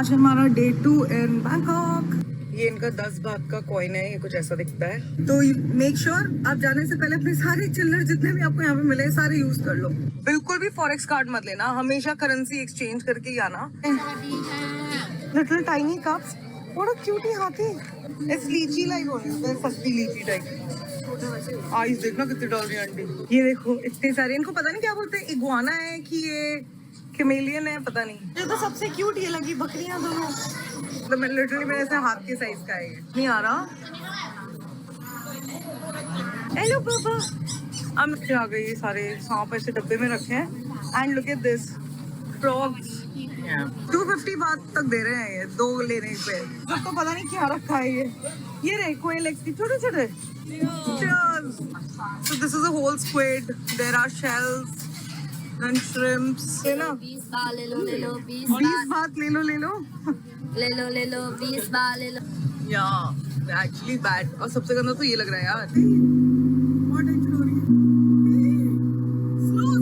आज हमारा day 2 in Bangkok. ये इनका 10 बात का कॉइन है, ये कुछ ऐसा दिखता है। तो मेक श्योर आप जाने से पहले अपने सारे चिल्लर जितने भी आपको यहाँ पे मिले सारे यूज कर लो। बिल्कुल भी फॉरेक्स कार्ड मत लेना, हमेशा करेंसी एक्सचेंज करके ही आना। Little tiny cups, what a cutie हाथी। इट्स लीची लाइक होनी, सस्ती लीची टाइप। आइस देखना कितनी डाल रही है आंटी। ये देखो इतने सारे, इनको पता नहीं क्या बोलते हैं, इगुआना है कि ये कैमेलियन है, पता नहीं। ये तो सबसे क्यूट ये लगी, बकरियां दोनों। तो मैं लिटरली मेरे ऐसे हाथ के साइज का है, नहीं आ रहा। हेलो पापा। अब आ गई, ये सारे सांप ऐसे डब्बे में रखे हैं। And look at this frogs, 250 बात तक दे रहे हैं ये, 2 लेने पे। सबको पता नहीं क्या रखा है ये रहे कोयल एग्स की छोटे छोटे। So this is a whole squid. There are shells and shrimps. है ना? 20 बार ले लो 20 बात ले लो 20 बार ले लो। Yeah, actually bad. और सबसे गंदा तो ये लग रहा है यार। बहुत टेंशन हो रही है। Slow.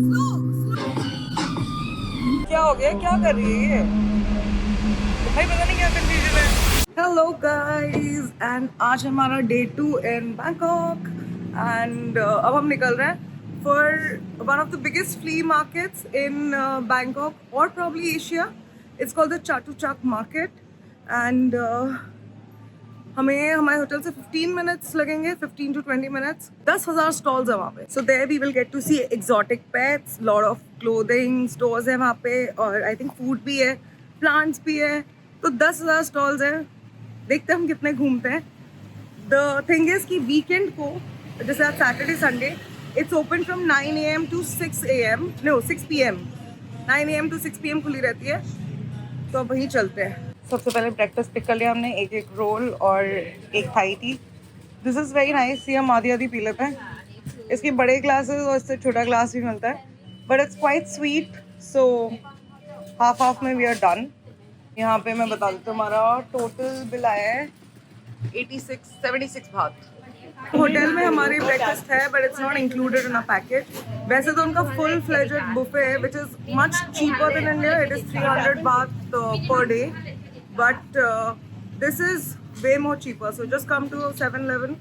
क्या हो गया? क्या कर रही है ये? भाई पता नहीं क्या कंफ्यूजन है। Hello guys, and आज हमारा डे 2 in Bangkok, and अब हम निकल रहे हैं for one of the biggest flea markets in Bangkok or probably Asia. It's called the Chatuchak Market, and हमें हमारे होटल से 15 मिनट्स लगेंगे, 15 to 20 मिनट्स। 10,000 स्टॉल्स है वहाँ पे। So there we will get to see exotic pets, lot of clothing stores है वहाँ पे, और I think food भी है, plants भी है। तो 10,000 स्टॉल्स है, देखते हैं हम कितने घूमते हैं। द थिंग इज कि वीकेंड को, जैसे आज Saturday Sunday, it's open from 9 AM to 6 AM, no 6 PM, 9 AM to 6 PM खुली रहती है। तो अब वहीं चलते हैं। सबसे पहले ब्रेकफास्ट पिक कर लिया हमने, एक रोल और एक थाई थी। This is very nice. ये हम आधी आधी पी लेते हैं। इसकी बड़े ग्लासेस और इससे छोटा ग्लास भी मिलता है, but it's quite sweet, so half half में वी आर डन। यहाँ पे मैं बता देती हूँ, हमारा टोटल बिल आया है 76 बात। होटल में हमारी ब्रेकफास्ट है, but it's not included in a package. वैसे तो उनका फुल फ्लेजेड बुफे है, which is much cheaper than India. It is 300 baht per day, but this is way more cheaper. So just come to 7-Eleven,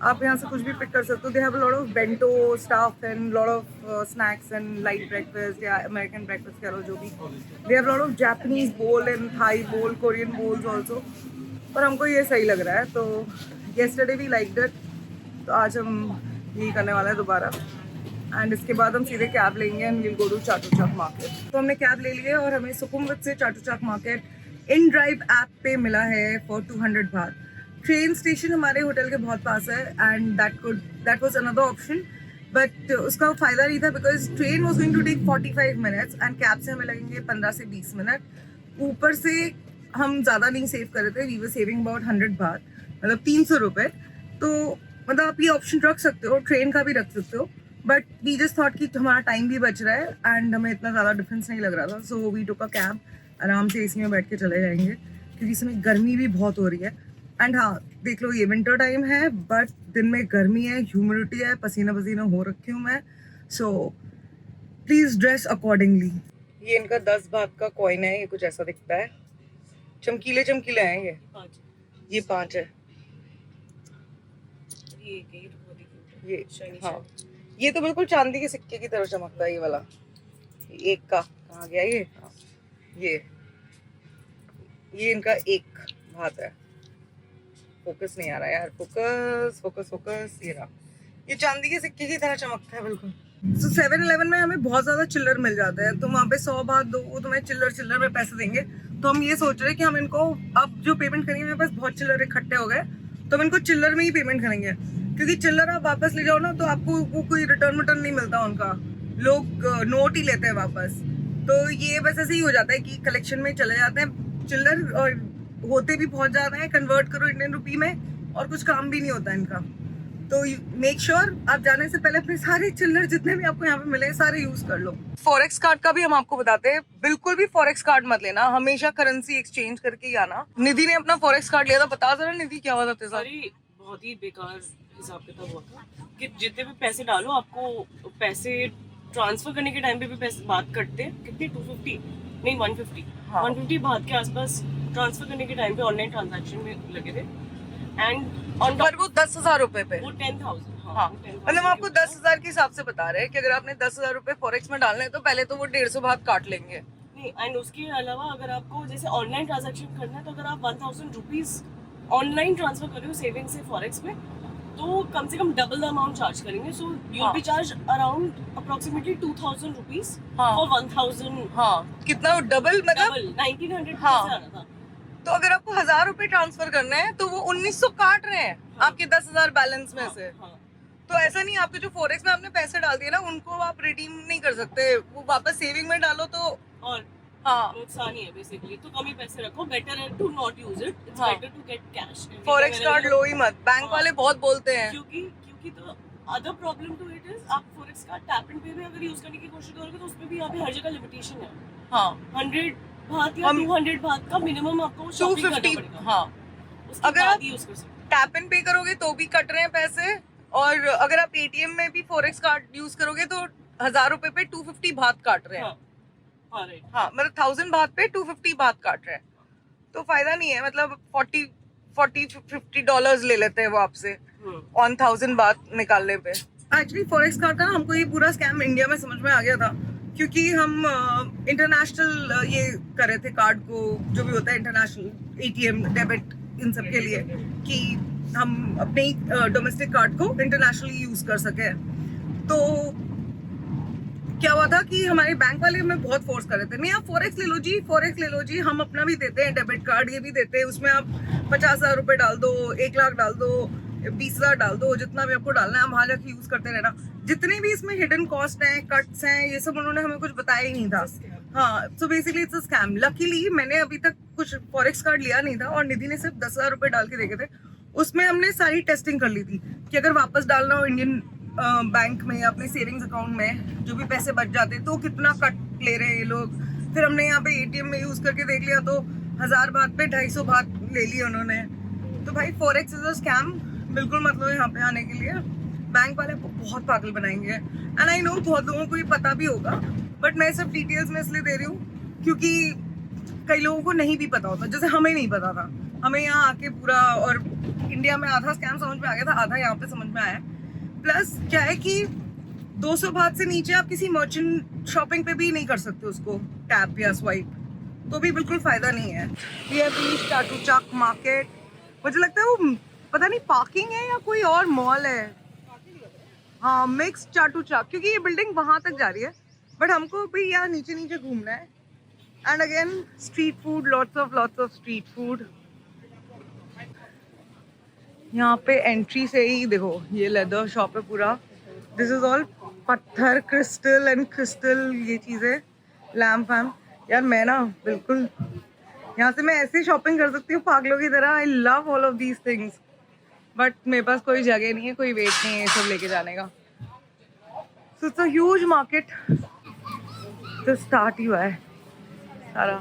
आप यहाँ से कुछ भी pick कर सकते हो। They have a lot of bento stuff and lot of snacks and light breakfast या American breakfast कह लो जो भी। They have lot of Japanese बोल एंड थाई बोल, कोरियन बोल्स ऑल्सो। पर हमको ये सही लग रहा है, तो येस्टरडे वी लाइक्ड इट, तो आज हम यही करने वाले हैं दोबारा। एंड इसके बाद हम सीधे कैब लेंगे and will go to Chatuchak market. तो हमने कैब ले लिया और हमें सुकुमवित से Chatuchak market inDrive app पे मिला है फॉर 200 बात। ट्रेन स्टेशन हमारे होटल के बहुत पास है, and that was another option, but उसका फ़ायदा नहीं था because train was going to take 45 minutes and cab से हमें लगेंगे 15 से 20 मिनट। ऊपर से हम ज़्यादा नहीं सेव कर रहे थे, वी वर सेविंग अबाउट 100 बात, मतलब 300 रुपये। तो मतलब आप ये ऑप्शन रख सकते हो, ट्रेन का भी रख सकते हो, बट वी जस्ट थॉट कि हमारा टाइम भी बच रहा है एंड हमें इतना ज़्यादा डिफरेंस नहीं लग रहा था। So we took a cab, आराम से एसी में बैठ के चले जाएंगे, क्योंकि इस समय गर्मी भी बहुत हो रही है। एंड हाँ देख लो, ये विंटर टाइम है, बट दिन में गर्मी है, ह्यूमिडिटी है, पसीना पसीना हो रखी हूँ मैं। So please dress accordingly. ये इनका 10 बात का कॉइन है, ये कुछ ऐसा दिखता है। चमकीले चमकीले हैं ये 5 है। ये हाँ, ये तो बिल्कुल चांदी के सिक्के की तरह चमकता है ये वाला। एक का कहाँ गया ये? हाँ, ये इनका 1 बात है। फोकस नहीं आ रहा यार, फोकस ये रहा। ये चांदी के सिक्के की तरह चमकता है बिल्कुल। So 7-Eleven में हमें बहुत ज़्यादा चिल्लर मिल जाता है। तुम वहाँ पे 100 बात दो, वो तुम्हें चिल्लर में पैसे देंगे। तो हम ये सोच रहे हैं कि हम इनको अब जो पेमेंट करेंगे, मेरे पास बहुत चिल्लर इकट्ठे हो गए, तो हम इनको चिल्लर में ही पेमेंट करेंगे, क्योंकि चिल्लर आप वापस ले जाओ ना तो आपको वो कोई रिटर्न नहीं मिलता उनका, लोग नोट ही लेते हैं वापस। तो ये बस ऐसे ही हो जाता है कि कलेक्शन में चले जाते हैं चिल्लर, और होते भी बहुत ज़्यादा है, कन्वर्ट करो इंडियन रुपी में, और कुछ काम भी नहीं होता इनका। तो मेक श्योर आप जाने से पहले अपने सारे चिल्लर जितने भी आपको यहाँ पे मिले सारे यूज कर लो। फॉरेक्स कार्ड का भी हम आपको बताते हैं, बिल्कुल भी फॉरेक्स कार्ड मत लेना, हमेशा करेंसी एक्सचेंज करके ही आना। निधि ने अपना फॉरेक्स कार्ड लिया था, बता जरा निधि क्या हुआ था? बहुत ही बेकार हिसाब किताब हुआ था कि जितने भी पैसे डालो आपको पैसे ट्रांसफर करने के टाइम पे भी पैसे बात करते हैं। कितनी 250 नहीं 150। हाँ। 150 बात के आसपास ट्रांसफर करने के टाइम पे ऑनलाइन ट्रांजैक्शन में लगे थे एंड ऑन पर वो 10,000 रुपए पे। वो 10,000 हाँ, मतलब आपको 10,000 के हिसाब से बता रहे हैं कि अगर आपने 10,000 रुपए फॉरेक्स में डालने हैं तो पहले तो वो 150 भाग काट लेंगे। नहीं, एंड उसके अलावा अगर आपको जैसे ऑनलाइन ट्रांजैक्शन करना है तो अगर आप 1,000 रुपीज ऑनलाइन ट्रांसफर कर रहे हो सेविंग से फॉरेक्स में तो कम से कम डबल द अमाउंट चार्ज करेंगे। So you B charge around approximately 2,000 rupees for 1,000। हाँ, कितना डबल मतलब 1,900 हाँ। से आना था। तो अगर आपको 1,000 रुपए ट्रांसफर करना है तो वो 1,900 काट रहे हैं आपके 10,000 बैलेंस में से। हाँ। तो ऐसा नहीं, आपके जो फॉरेक्स में आपने पैसे डाल दिए ना उनको आप रिडीम नहीं कर सकते, वो वापस सेविंग में डालो तो और हाँ नुकसान ही है बेसिकली। तो कम ही पैसे रखो, बेटर है to not use it, it's हाँ। Better to get cash. Forex card लो ही मत, बैंक वाले बहुत बोलते हैं। क्योंकि तो other problem to it is आप forex card tap and pay भी अगर यूज करने की कोशिश करोगे तो उसमें भी यहाँ पे हर जगह लिमिटेशन है। हाँ, 100 भात या 200 भात का मिनिमम आपको शॉपिंग करना 250। पड़ेगा। हाँ, उसके अगर बाद आप ही यूज कर सकते टैप एंड पे करोगे तो भी कट रहे हैं पैसे, और अगर आप एटीएम में भी फॉरेक्स कार्ड यूज करोगे तो 1,000 रुपए पे 250 भात काट रहे हो। हैं। हाँ राइट। हाँ, मतलब 1,000 भात पे 250 भात काट रहे हैं, तो फायदा नहीं है। मतलब 40-50 डॉलर्स ले लेते हैं वो आपसे ऑन 1,000 बात निकालने पे। एक्चुअली फॉरेक्स कार्ड का हमको ये पूरा स्कैम इंडिया में समझ में आ गया था, क्योंकि हम इंटरनेशनल ये कर रहे थे कार्ड को, जो भी होता है इंटरनेशनल एटीएम डेबिट इन सब के लिए, कि हम अपने डोमेस्टिक कार्ड को इंटरनेशनली यूज कर सके। तो क्या हुआ था कि हमारे बैंक वाले हमें बहुत फोर्स कर रहे थे, नहीं आप फॉरेक्स ले लो जी, फॉरेक्स ले लो जी, हम अपना भी देते हैं डेबिट कार्ड, ये भी देते हैं, उसमें आप 50,000 रुपए डाल दो, 1 लाख डाल दो, 20,000 डाल दो, जितना भी आपको डालना है हम वहाँ जाके यूज करते रहना। जितने भी इसमें हिडन कॉस्ट हैं, कट्स हैं, ये सब उन्होंने हमें कुछ बताया ही नहीं था। हाँ, so basically it's a scam. Luckily मैंने अभी तक कुछ फॉरेक्स कार्ड लिया नहीं था और निधि ने सिर्फ 10,000 रुपए डाल के देखे थे। उसमें हमने सारी टेस्टिंग कर ली थी कि अगर वापस डालना हो इंडियन बैंक में या अपने सेविंग्स अकाउंट में जो भी पैसे बच जाते तो कितना कट ले रहे हैं ये लोग। फिर हमने यहाँ पे एटीएम में यूज करके देख लिया तो 1,000 बात पे 250 बात ले ली उन्होंने। तो भाई फॉरेक्स इज अ स्कैम, बिल्कुल मत लो यहाँ पे आने के लिए, बैंक वाले बहुत पागल बनाएंगे। एंड आई नो बहुत लोगों को ये पता भी होगा, बट मैं सब डिटेल्स में इसलिए दे रही हूँ क्योंकि कई लोगों को नहीं भी पता होता, जैसे हमें नहीं पता था। हमें यहाँ आके पूरा, और इंडिया में आधा स्कैम समझ में आ गया था, आधा यहाँ पे समझ में आया। प्लस क्या है कि 200 बात से नीचे आप किसी मर्चेंट शॉपिंग पे भी नहीं कर सकते उसको टैप या स्वाइप, तो भी बिल्कुल फायदा नहीं है। ये बीच चाटूचाक मार्केट, मुझे लगता है वो पता नहीं पार्किंग है या कोई और मॉल है। हाँ, मिक्स चाटूचाक, क्योंकि ये बिल्डिंग वहां तक जा रही है, बट हमको भी यहाँ नीचे नीचे घूमना है। And again street food, lots of street food. यहाँ पे एंट्री से ही देखो ये लेदर शॉप है पूरा, दिस इज ऑल पत्थर, क्रिस्टल एंड क्रिस्टल, ये चीजें, लैम्प वैम्प। यार मैं ना बिल्कुल यहाँ से मैं ऐसे शॉपिंग कर सकती हूँ पागलों की तरह। I love all of these things, but मेरे पास कोई जगह नहीं है, कोई वेट नहीं है ये सब लेके जाने का। So it's a huge market, तो स्टार्ट ही हुआ है सारा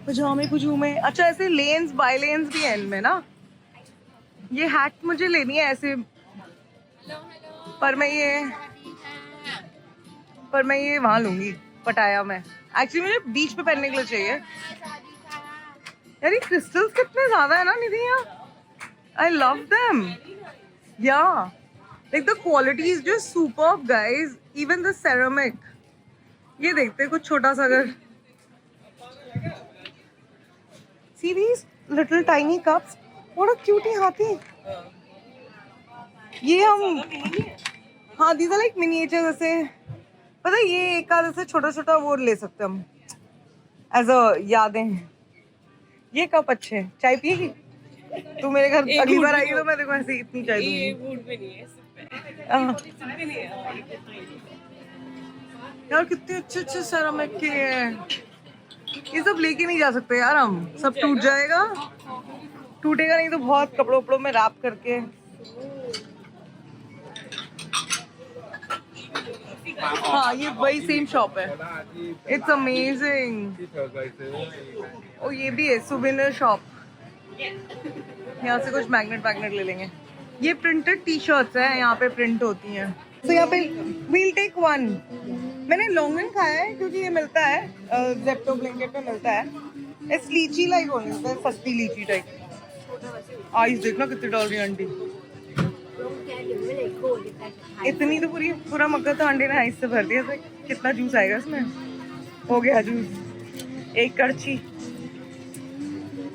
पजामे। अच्छा, ऐसे लेन्स बाय लेन्स भी है इनमें ना। ये हैट मुझे लेनी है ऐसे, पर मैं ये वहां लूंगी पटाया में। एक्चुअली मुझे बीच पे पहनने के लिए चाहिए। यार ये क्रिस्टल्स कितने ज्यादा है ना निधि यहाँ, I love them. Yeah like the quality is just superb guys, even the ceramic. ये देखते हैं कुछ छोटा सा, अगर see these little tiny cups, what a cutie हाथी। ये हम हाँ, दीज आर लाइक मिनिएचर, जैसे पता है ये एक आध ऐसे छोटा छोटा वो ले सकते हम एज अ यादें। ये कप अच्छे हैं, चाय पिएगी तू मेरे घर अगली बार आएगी तो मैं देखो ऐसे इतनी चाय दूंगी। यार कितने अच्छे अच्छे सेरामिक के हैं, ये सब लेके नहीं जा सकते यार हम, सब टूट जाएगा। टूटेगा नहीं तो बहुत कपड़ों वपड़ों में रैप करके। हाँ, ये वही सेम शॉप है, इट्स अमेजिंग। ओ ये भी है सुवेनिर शॉप, यहाँ से कुछ मैग्नेट ले लेंगे। ये प्रिंटेड टी शर्ट्स है, यहाँ पे प्रिंट होती हैं, तो यहाँ पे वील टेक वन। मैंने लॉन्गन खाया है क्योंकि ये मिलता है जेप्टो ब्लिंकिट में मिलता है। इस लीची लाइक होने लगता है, सस्ती लीची टाइप। आइस देखना कितनी डाल रही है आंटी, इतनी तो पूरा मग्गा तो आंटी ने आइस से भर दिया। तो कितना जूस आएगा इसमें? हो गया जूस, एक कड़छी।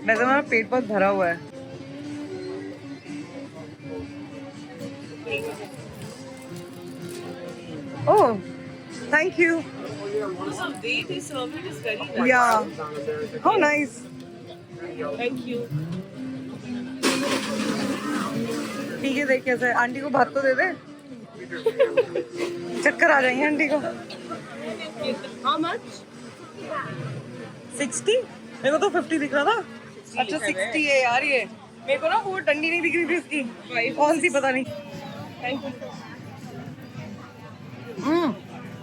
वैसे मेरा पेट बहुत भरा हुआ है। ओह थैंक यू। या हाउ नाइस, थैंक यू। ठीक है, देख कैसे आंटी को भात तो दे दे, चक्कर आ जाएंगे आंटी को। How much? 60? मेरे को तो 50 दिख रहा था। अच्छा 60 है यार ये। मेरे को ना वो डंडी नहीं दिख रही थी इसकी, कौन सी पता नहीं। Thank you.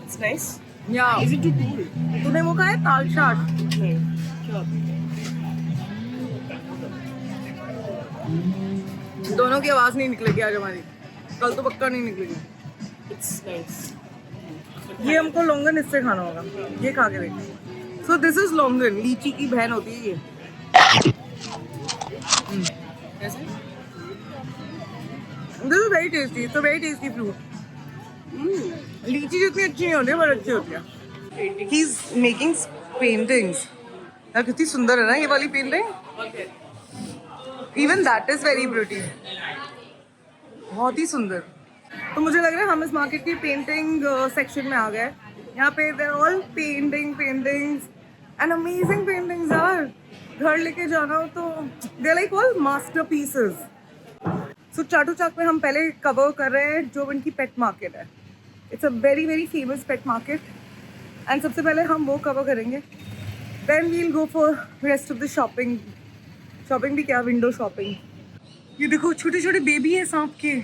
It's nice. या Is it too cool? तूने वो खाया ताल चाट? नहीं। Sure. दोनों की आवाज नहीं निकलेगी आज हमारी, कल तो पक्का नहीं निकलेगी। It's nice. ये हमको लॉन्गन इससे खाना होगा, ये खा के देख। सो दिस इज लॉन्गन, लीची की बहन होती है ये। कैसे? This is very tasty, it's a very tasty fruit. लीची जितनी अच्छी नहीं होती है पर अच्छी होती है। He is making paintings. यार कितनी सुंदर है ना ये वाली painting. Okay. Even that is very beauty, बहुत ही सुंदर। तो मुझे लग रहा है हम इस मार्केट की पेंटिंग सेक्शन में आ गए। यहाँ पे they all paintings and amazing paintings यार। घर लेके जाना हो तो दे लाइक ऑल मास्टरपीसेस। सो चाटू चाक में हम पहले कवर कर रहे हैं जो उनकी पेट मार्केट है। It's a very very famous pet market and सबसे पहले हम वो कवर करेंगे। Then we'll go for rest of the shopping. Shopping भी क्या, विंडो शॉपिंग। ये देखो छोटे छोटे बेबी है सांप के।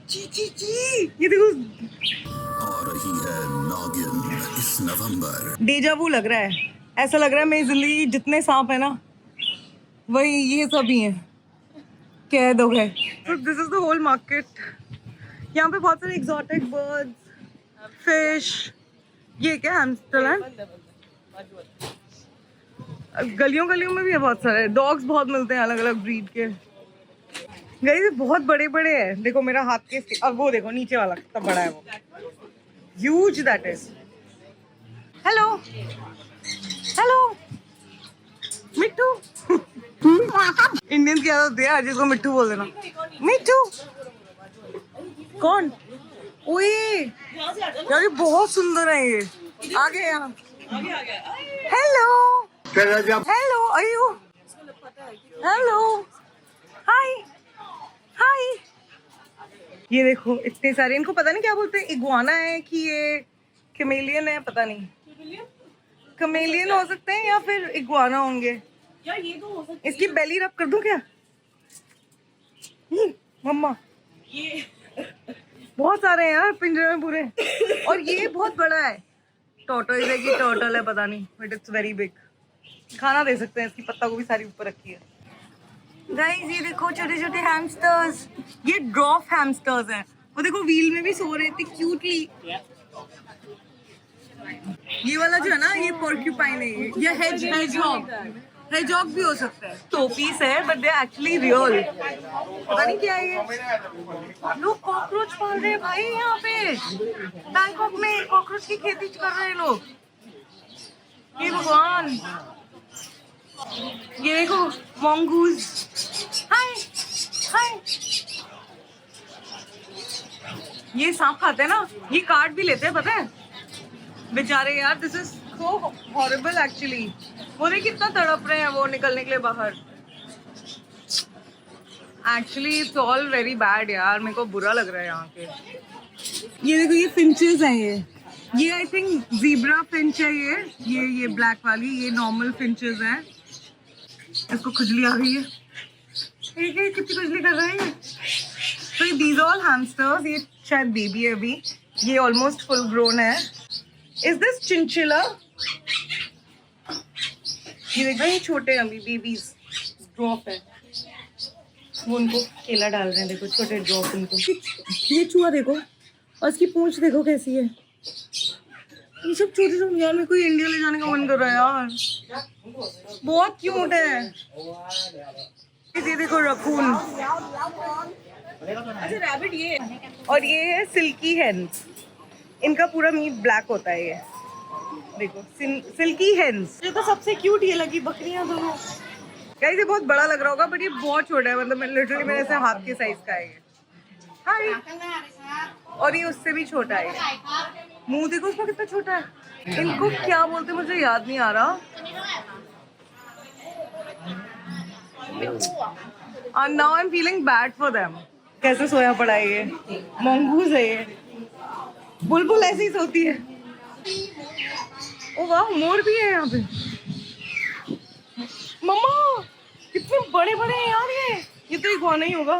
ची ची ची, ये देखो। आ रही है नागिन इस नवंबर। डेजावू लग रहा है, ऐसा लग रहा है मेरी जिंदगी जितने सांप है ना वही ये सब ही हैं, कैद हो गए। तो this is the whole market. यहाँ पे बहुत सारे एग्जॉटिक बर्ड्स, फिश। ये क्या हैमस्टर है? गलियों गलियों में भी है बहुत सारे। डॉग्स बहुत मिलते हैं अलग अलग ब्रीड के। गाइस बहुत बड़े बड़े हैं। देखो मेरा हाथ के, अब वो देखो नीचे वाला कितना बड़ा है वो, huge that is. Hello hello Mittu. Indians की आदत होती है जिसको मिट्टू बोल देना। मिट्टू कौन? ओए यार ये बहुत सुंदर है ये। आगे यहाँ। हेलो हेलो अयो, हेलो हाय हाय। ये देखो इतने सारे, इनको पता नहीं क्या बोलते हैं, इग्वाना है कि ये कैमेलियन है, पता नहीं। कैमेलियन हो सकते हैं या फिर इग्वाना होंगे। यार ये तो हो सकता है। इसकी बेली रब कर दूं क्या? मम्मा ये बहुत सारे हैं यार पिंजरे में पूरे। और ये बहुत बड़ा है। टोटल है कि टोटल है पता नहीं, बट इट्स वेरी बिग। खाना दे सकते हैं, इसकी पत्ता गोभी सारी ऊपर रखी है। गाइस ये देखो छोटे छोटे हैमस्टर्स। ये ड्रॉफ हैमस्टर्स हैं। वो देखो व्हील में भी सो रहे थे क्यूटली। ये वाला जो है ना ये पोर्क्यूपाइन है, ये हेजहॉग। हेजहॉग भी हो सकता है। टोपीस है बट दे एक्चुअली रियल। पता नहीं क्या है ये। लोग कॉकरोच पाल रहे हैं भाई यहाँ पे। बैंकॉक में कॉकरोच की खेती कर रहे हैं लोग। ये भगवान, ये देखो मंगूज। हाय हाय। ये सांप खाते हैं ना, ये काट भी लेते हैं पता है बेचारे यार। This is so horrible actually. वो देख कितना तड़प रहे हैं वो निकलने के लिए बाहर। Actually it's all very bad यार, मेरे को बुरा लग रहा है यहाँ के। ये देखो ये फिंचेस हैं ये आई थिंक ज़ीब्रा फिंच है ये ब्लैक वाली। ये नॉर्मल फिंचेस हैं। इसको खुजली आ गई है। ये कितनी खुजली कर रहे हैं। तो ये दीज ऑल हैमस्टर्स। ये शायद बेबी है अभी, ये ऑलमोस्ट फुल ग्रोन है। Is this chinchilla? ये देखो ये छोटे अभी बेबीज ड्रॉप है। वो उनको केला डाल रहे हैं, देखो छोटे ड्रॉप उनको। ये चूहा देखो और इसकी पूंछ देखो कैसी है। ये सब छोटे छोटे यार, मेरे को इंडिया ले जाने का मन कर रहा है यार, बहुत क्यूट है। ये देखो रकून, अच्छा रैबिट ये और ये है सिल्की हेन्स। इनका पूरा मीट ब्लैक होता है। ये देखो सिल्की हेन्स। ये तो सबसे क्यूट ये लगी बकरियां दोनों। गाइस ये बहुत बड़ा लग रहा होगा बट ये बहुत छोटा है, मतलब लिटरली मेरे से हाथ के साइज का है ये। हाय। और ये उससे भी छोटा है। मुंह देखो उसका कितना छोटा है। इनको क्या बोलते मुझे याद नहीं आ रहा। And now I'm feeling bad for them. कैसे सोया पड़ा है ये, मंगूज है ये। बुलबुल ऐसे ही सोती है। ओ वाह, मोर भी है यहाँ पे। मम्मा कितने बड़े बड़े हैं यार ये तो इग्वाना ही होगा।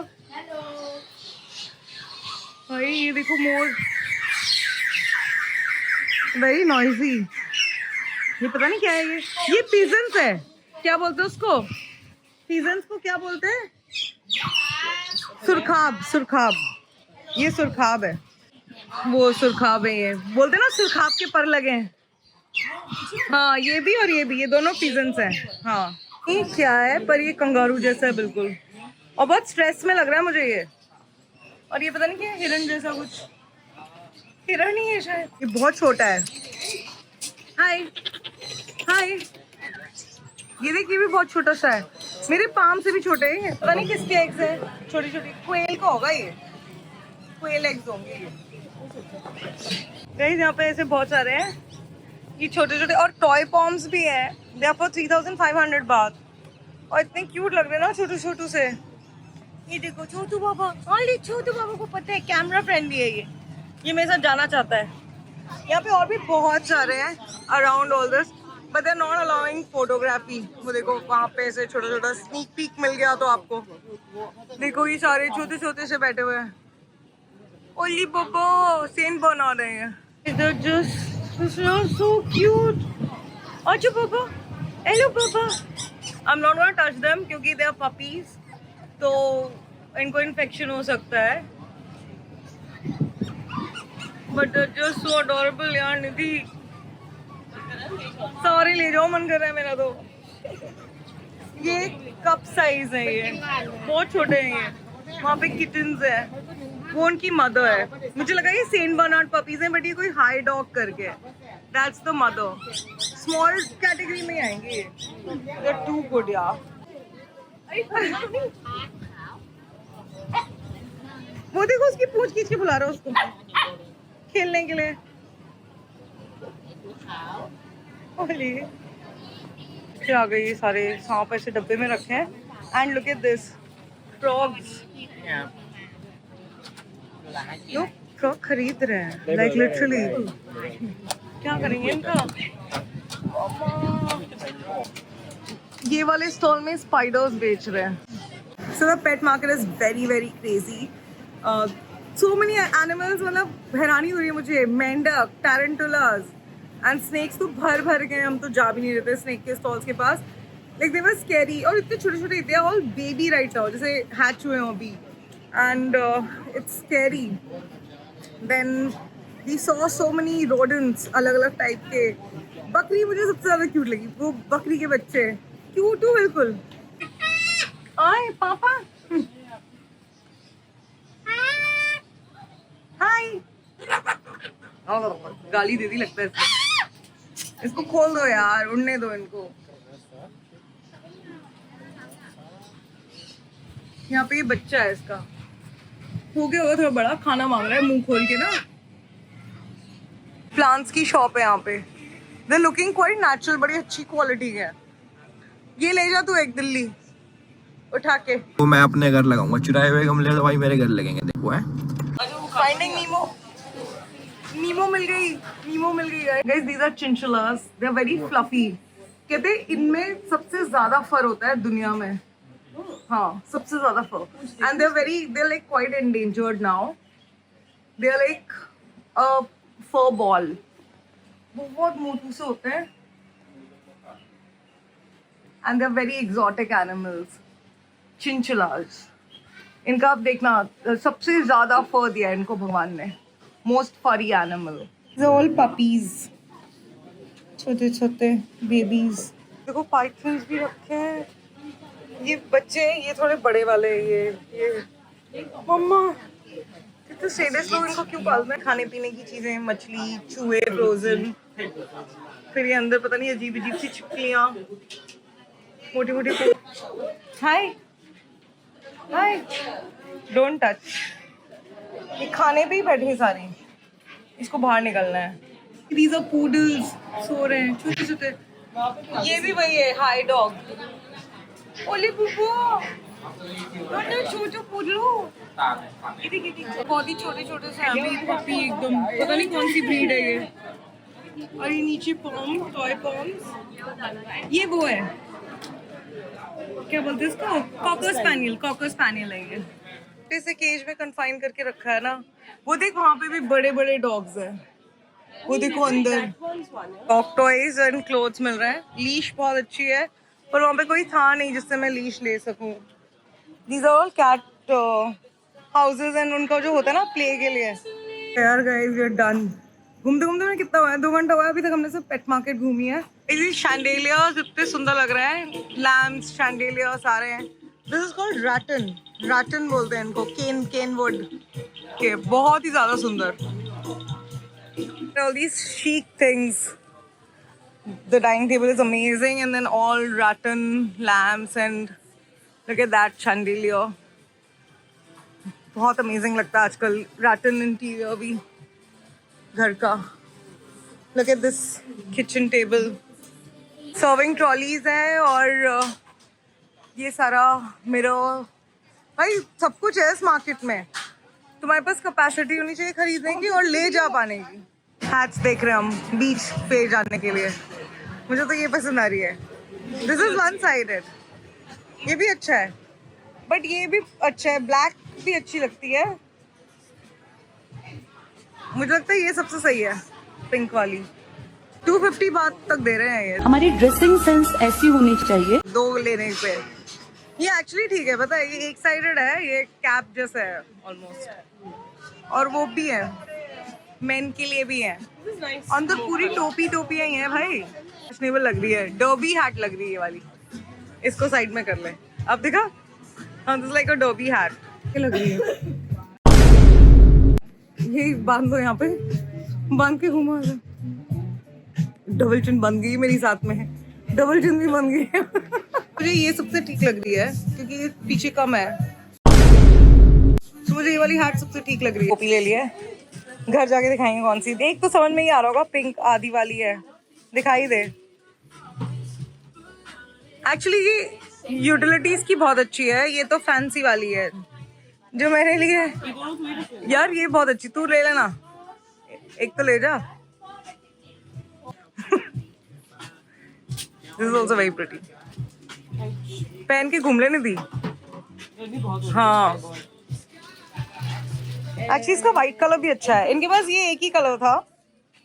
भाई ये देखो मोर, वेरी नॉइजी। ये पता नहीं क्या है ये पीजन्स है। क्या बोलते हैं उसको, पीजन्स को क्या बोलते हैं? सुरखाब। सुरखाब, ये सुरखाब है। वो सुरखाब है, ये बोलते हैं ना सुरखाब के पर लगे हैं। हाँ ये भी और ये भी, ये दोनों पीजन्स हैं। हाँ ये क्या है, पर ये कंगारू जैसा है बिल्कुल, और बहुत स्ट्रेस में लग रहा है मुझे ये। और ये पता नहीं क्या, हिरन जैसा कुछ, हिरन ही है शायद। ये बहुत छोटा है। हाय हाय, ये देखिए भी बहुत छोटा सा है, मेरे पाम से भी छोटे हैं। पता नहीं किसके एग्स है, छोटी छोटी। क्वेल का होगा ये, क्वेल एग्स होंगे ये। गाइस यहाँ पे ऐसे बहुत सारे हैं, ये छोटे छोटे, और टॉय पॉम्स भी है। दे आर फॉर 3500 बात, और इतने क्यूट लग रहे हैं ना छोटू छोटू से। ये देखो छोटू बाबा, ऑलरेडी छोटू बाबा को पता है कैमरा फ्रेंडली है ये मेरे साथ जाना चाहता है। यहाँ पे और भी बहुत सारे हैं around all this, but they are not allowing photography. वो देखो वहाँ पे ऐसे छोटा छोटा स्नीक पीक मिल गया तो आपको। देखो ये सारे छोटे छोटे से बैठे हुए हैं। ओली बोबो सेंट बना रहे हैं। इधर जस्ट सो क्यूट। अच्छा पापा, हेलो पापा। I am not gonna touch them क्योंकि दे आर पपीज, तो इनको इन्फेक्शन हो सकता है। बट जस्ट सो अडोरेबल यार निधि, सारे ले जाओ मन कर रहा है मेरा तो। ये कप साइज है, ये बहुत छोटे हैं ये। वहाँ पे किटन्स है, वो उनकी मदर है। मुझे लगा ये सेंट बर्नार्ड पपीज हैं, बट ये कोई हाई डॉग करके है। That's the mother. Small category में आएंगे ये। दे आर टू गुड यार। वो देखो उसकी पूंछ खींच के बुला रहा है उसको खेलने के लिए। आ गई, ये सारे सांप ऐसे डब्बे में रखे हैं। And look at this frogs. लोग फ्रॉग खरीद रहे हैं, लाइक लिटरली। क्या करेंगे इनका? ये वाले स्टॉल में स्पाइडर्स बेच रहे हैं। So the pet market is very very crazy. So many animals, मतलब हैरानी हो रही है मुझे। मेंढक, टैरेंटुलास एंड स्नेक्स तो भर भर के, हम तो जा भी नहीं रहते स्नेक के स्टॉल्स के पास। लाइक दे वर स्कैरी, और इतने छोटे छोटे, they are all baby right now, जैसे हैच हुए हों अभी। And it's scary. Then we saw so many rodents, अलग अलग टाइप के। बकरी मुझे सबसे ज़्यादा क्यूट लगी, वो बकरी के बच्चे क्यूट हो बिल्कुल। आए पापा, हाय। गाली दे दी लगता है इसको। इसको खोल दो यार, उड़ने दो इनको। यहाँ पे ये बच्चा है, इसका हो गया होगा थोड़ा बड़ा, खाना मांग रहा है मुंह खोल के ना। प्लांट्स की शॉप है यहाँ पे। दे लुकिंग क्वाइट नेचुरल, बड़ी अच्छी क्वालिटी है। ये ले जा तू एक दिल्ली उठा के। वो मैं अपने घर लगाऊंगा, चुराए हुए गमले तो भाई मेरे घर लगेंगे। देखो है फाइंडिंग नीमो। नीमो मिल गई, नीमो मिल गई। Guys these are chinchillas, they are very fluffy. कहते हैं इनमें सबसे ज्यादा फर होता है दुनिया में। हाँ सबसे ज्यादा fur. And they are like quite endangered now. They are like a fur ball, बहुत मोटू से होते हैं। And they are very exotic animals, chinchillas. इनका आप देखना, सबसे ज्यादा फर दिया है इनको भगवान ने। मोस्ट फरी एनिमल। All puppies. छोटे छोटे बेबीज, देखो पाइथन्स भी रखे हैं। ये बच्चे हैं, ये थोड़े बड़े वाले हैं। ये मम्मा कितने स्टेटस लोग इनको क्यों पालते हैं। खाने पीने की चीजें, मछली, चूहे फ्रोजन, फिर ये अंदर पता नहीं अजीब अजीब सी छिपकलियाँ, मोटी मोटी। हाय हाय, डोंट टच। ये खाने पे ही बैठे हैं सारे, इसको बाहर निकलना है। These are poodles, सो रहे हैं छोटे छोटे। ये भी वही है, हाई डॉग। ओले बुबू, छोटे पुडलू। बहुत ही छोटे छोटे से हैं, पपी एकदम, पता नहीं कौन सी ब्रीड है ये। और ये नीचे पॉम, टॉय पॉम्स। ये वो है, क्या बोलते हैं इसको, कॉकर स्पैनियल। कॉकर स्पैनियल है ये। इसे केज में कन्फाइन करके रखा है ना। वो देख वहाँ पे भी बड़े बड़े डॉग्स हैं, वो देखो अंदर डॉग टॉयज एंड क्लोथ्स मिल रहे हैं। लीश बहुत अच्छी है, पर वहाँ पे कोई था नहीं जिससे मैं लीश ले सकूँ। These are all cat houses and उनका जो होता है ना प्ले के लिए। यार गाइस वी आर डन। घूमते घूमते में कितना हुआ है, 2 घंटा हुआ है अभी तक। हमने सिर्फ पेट मार्केट घूमी है। ये शैंडेलियर्स कितने सुंदर लग रहे हैं, लैम्प्स, शैंडेलियर सारे हैं। This is called rattan, rattan बोलते हैं इनको, केन वुड के, बहुत ही ज्यादा सुंदर। All these chic things. The dining table is amazing, and then all rattan lamps and look at that chandelier. बहुत amazing लगता है आजकल rattan interior भी घर का। Look at this kitchen table. Serving trolleys है और ये सारा mirror। भाई सब कुछ है इस मार्केट में। तुम्हारे पास कैपेसिटी होनी चाहिए खरीदने की और ले जा पाने की। हैट्स देख रहे हैं हम बीच पे जाने के लिए। मुझे तो ये पसंद आ रही है। दिस इज वन साइडेड, ये भी अच्छा है, बट ये भी अच्छा है। ब्लैक भी अच्छी लगती है, मुझे लगता है ये सबसे सही है, पिंक वाली। 250 बात तक दे रहे हैं ये। हमारी ड्रेसिंग सेंस ऐसी होनी चाहिए। 2 लेने पे ये एक्चुअली ठीक है, पता है। ये एक साइडेड है, ये कैप जैसा है ऑलमोस्ट, और वो भी है मेन के लिए भी है। अंदर पूरी टोपियां ही हैं भाई। फैशनेबल लग रही है, डर्बी हैट लग रही है ये वाली। इसको साइड में कर ले। अब देखा, हाँ this like a derby hat लग रही है। ये बांध दो यहाँ पे, बांध के घुमा। डबल चिन बन गई मेरी, साथ में है डबल चिन भी बन गई है। मुझे ये सबसे ठीक लग रही है क्योंकि ये पीछे कम है, तो मुझे ये वाली हैट सबसे ठीक लग रही है। कॉपी ले लिया है, घर जाके दिखाएंगे कौन सी। देख तो समझ में ही आ रहा होगा, पिंक आदि वाली है, दिखाई दे। एक्चुअली ये यूटिलिटीज की बहुत अच्छी है, ये तो फैंसी वाली है जो मेरे लिए। यार ये बहुत अच्छी, तू ले लेना, एक तो ले जा। This is also very pretty. पहन के घूम लेने दी। हाँ एक्चुअली इसका व्हाइट कलर भी अच्छा है। इनके पास ये एक ही कलर था,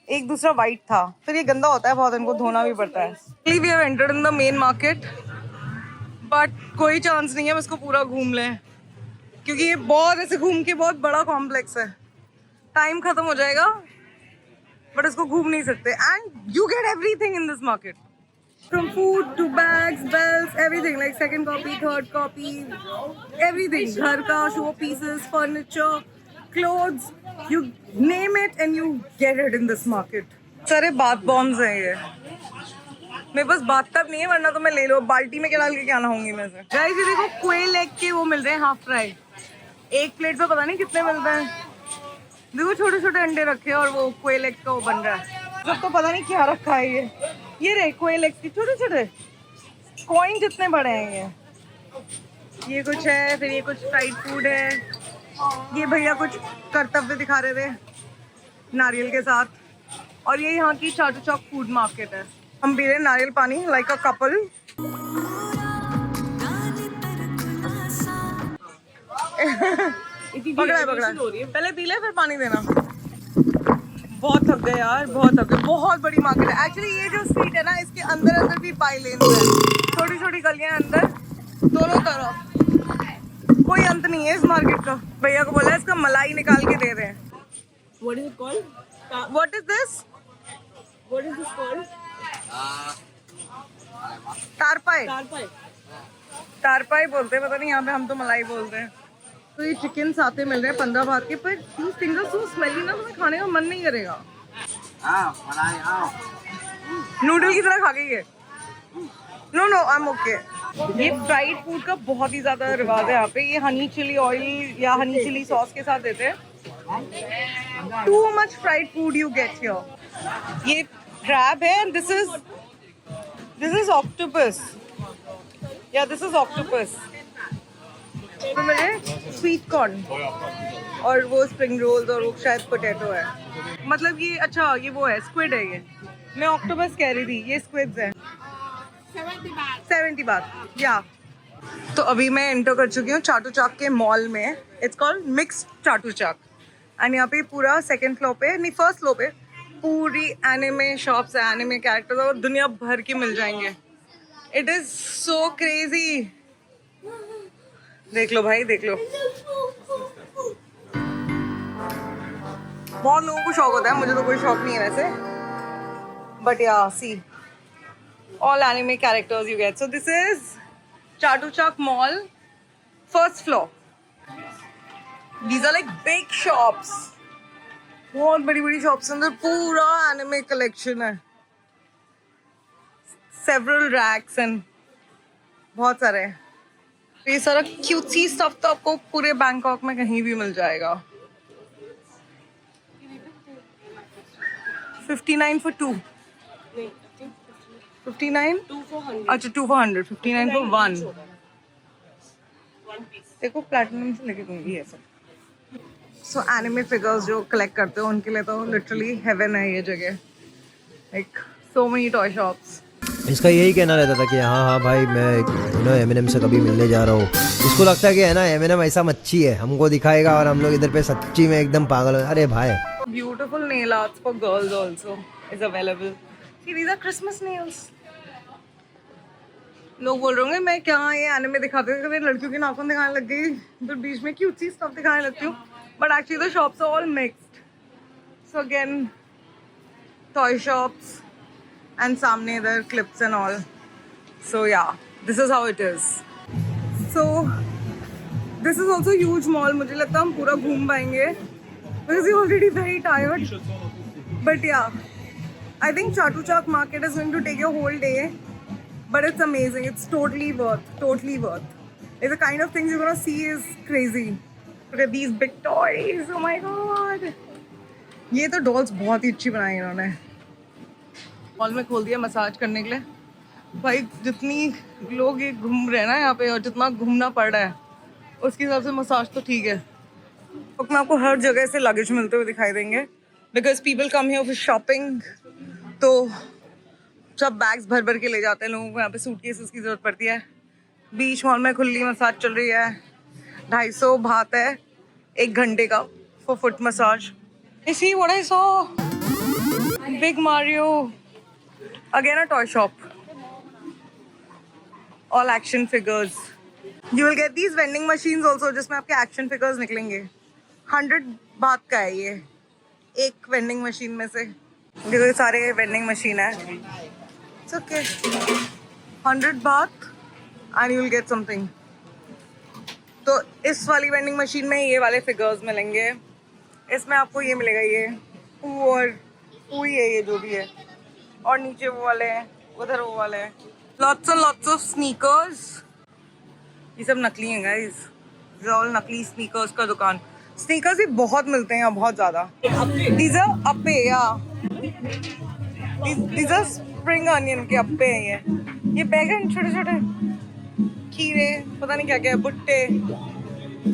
एक दूसरा व्हाइट था, फिर ये गंदा होता है बहुत, इनको धोना भी पड़ता है। We have entered in the main market, but कोई चांस नहीं है हम इसको पूरा घूम लें, क्योंकि ये बहुत ऐसे घूम के बहुत बड़ा कॉम्प्लेक्स है। टाइम खत्म हो जाएगा, बट इसको घूम नहीं सकते। And you get everything in this market, from food to bags, belts, everything, like second copy, third copy, everything. घर का show pieces, furniture, clothes, you name it and you get it in this market. सारे bath bombs हैं ये। मेरे पास bathtub नहीं है, वरना तो मैं ले लो, बाल्टी में क्या डाल के क्या नहाऊंगी मैं से। गाइस ये देखो क्वेल एग के वो मिल रहे हैं हाफ फ्राई। एक प्लेट पे पता नहीं कितने मिलते हैं। देखो छोटे छोटे अंडे रखे और वो क्वेल एग का वो बन रहा है। सब तो पता नहीं क्या रखा है ये रहे क्वेल एग के छोटे छोटे कॉइन जितने बड़े हैं ये कुछ है। फिर ये कुछ फ्राइड फूड है। ये भैया कुछ कर्तव्य दिखा रहे थे नारियल के साथ। और ये यहाँ की चाटू चौक फूड मार्केट है। हम पी रहे नारियल पानी लाइक अ कपल। पकड़ा पहले पी ले फिर पानी देना। बहुत थक गए यार, बहुत थक गए। बहुत बड़ी मार्केट है एक्चुअली। ये जो स्ट्रीट है ना, इसके अंदर अंदर भी पाई लेन है, छोटी छोटी गलियां अंदर दोनों तरफ। कोई अंत नहीं है इस मार्केट का। भैया को बोला इसका मलाई निकाल के दे रहे हैं। What is it called? What is this? What is this called? तारपाई तारपाई तारपाई बोलते हैं, पता नहीं यहाँ पे हम तो मलाई बोलते हैं। तो ये चिकन साथे मिल रहे हैं 15 बात के, पर these things are so smelly ना, तुम्हें खाने का मन नहीं करेगा। नूडल की तरह खा गई है। No no I am okay. ये फ्राइड फूड का बहुत ही ज्यादा रिवाज है यहाँ पे। ये हनी चिली ऑयल या हनी चिली सॉस के साथ देते हैं। Too much fried food you get here. ये क्रैब है एंड दिस इज ऑक्टोपस। या दिस इज ऑक्टोपस। तो मुझे स्वीट कॉर्न और वो स्प्रिंग रोल्स और वो शायद पोटैटो है। मतलब ये अच्छा ये वो है स्क्विड है। ये मैं ऑक्टोपस कह रही थी, ये स्क्विड्स है। 70 बात या। तो अभी मैं एंटर कर चुकी हूँ चाटू चाक के मॉल में। इट्स कॉल्ड मिक्स चाटू चाक एंड यहाँ पे पूरा सेकंड फ्लोर पे नहीं फर्स्ट फ्लोर पे पूरी एनिमे शॉप्स है। एनिमे कैरेक्टर्स और दुनिया भर के मिल जाएंगे। It is so crazy. देख लो भाई देख लो। बहुत लोगों को शौक होता है, मुझे तो कोई शौक नहीं है वैसे। बट या सी all anime characters you get. So this is Chatuchak Mall, first floor. These are like big shops. बहुत बड़ी बड़ी shops अंदर पूरा anime collection है. Several racks and बहुत सारे. ये सारा cutesy stuff तो आपको पूरे बैंकॉक में कहीं भी मिल जाएगा. 59 for 2. 59? 2 for 100 अच्छा 2 for 100, 59 for 1. one piece देखो प्लैटिनम से लेके दूंगी ये सब। सो एनिमे फिगर्स जो कलेक्ट करते हो उनके लिए तो लिटरली हेवन है ये जगह। Like so many toy shops. इसका यही कहना रहता था कि हाँ भाई मैं एमिनेम से कभी मिलने जा रहा हूँ। इसको लगता है कि है ना एमिनेम ऐसा मच्छी है, हमको दिखाएगा और हम लोग इधर पे सच्ची में एकदम पागल हो। अरे भाई beautiful nail arts for girls also is available. See these are Christmas nails. लोग बोल रहे होंगे मैं क्या ये एनिमे दिखाते थे कभी लड़कियों की नाखून दिखाने लग गई तो बीच में क्यूटी स्टफ दिखाने लगती हूँ। But actually the shops are all mixed. So again toy shops and सामने इधर clips and all. So yeah, this is how it is. So this is also huge mall. मुझे लगता है हम पूरा घूम पाएंगे because we're already very tired. But yeah, I think Chatuchak market is going to take a whole day. But it's amazing. It's totally worth. Totally worth. Like the kind of things you're gonna see is crazy. Look at these big toys. Oh my god. ये तो dolls बहुत ही अच्छी बनाई इन्होंने। Mall में खोल दिया massage करने के लिए। भाई जितनी लोग ये घूम रहे हैं ना यहाँ पे और जितना घूमना पड़ रहा है उसके हिसाब से मसाज तो ठीक है। तो मैं आपको हर जगह से लगेज मिलते हुए दिखाई देंगे because people come here for shopping. तो सब बैग्स भर भर के ले जाते हैं लोगों को। यहाँ पे सूटकेसेस की जरूरत पड़ती है। बीच मॉल में खुली मसाज चल रही है। 250 बात है 1 घंटे का for foot massage. See what I saw big Mario again a toy shop, all action figures. You will get these vending machines also जिसमें आपके action figures निकलेंगे। 100 बात का है ये एक vending machine में से। देखो ये सारे vending machine है। It's okay. 100 बात and you will get something. तो इस वाली vending machine में ये वाले figures मिलेंगे। इसमें आपको ये मिलेगा ये और पूरी है ये जो भी है। और नीचे वो वाले हैं उधर वो वाले हैं। lots of sneakers। ये सब नकली हैं गाइस। ये ऑल नकली स्नीकर्स का दुकान। स्नीकर्स भी बहुत मिलते हैं यहाँ बहुत ज़्यादा। these are अप्पे या these are spring onion के अप्पे हैं ये बैगन छोटे छोटे खीरे पता नहीं क्या क्या भुट्टे।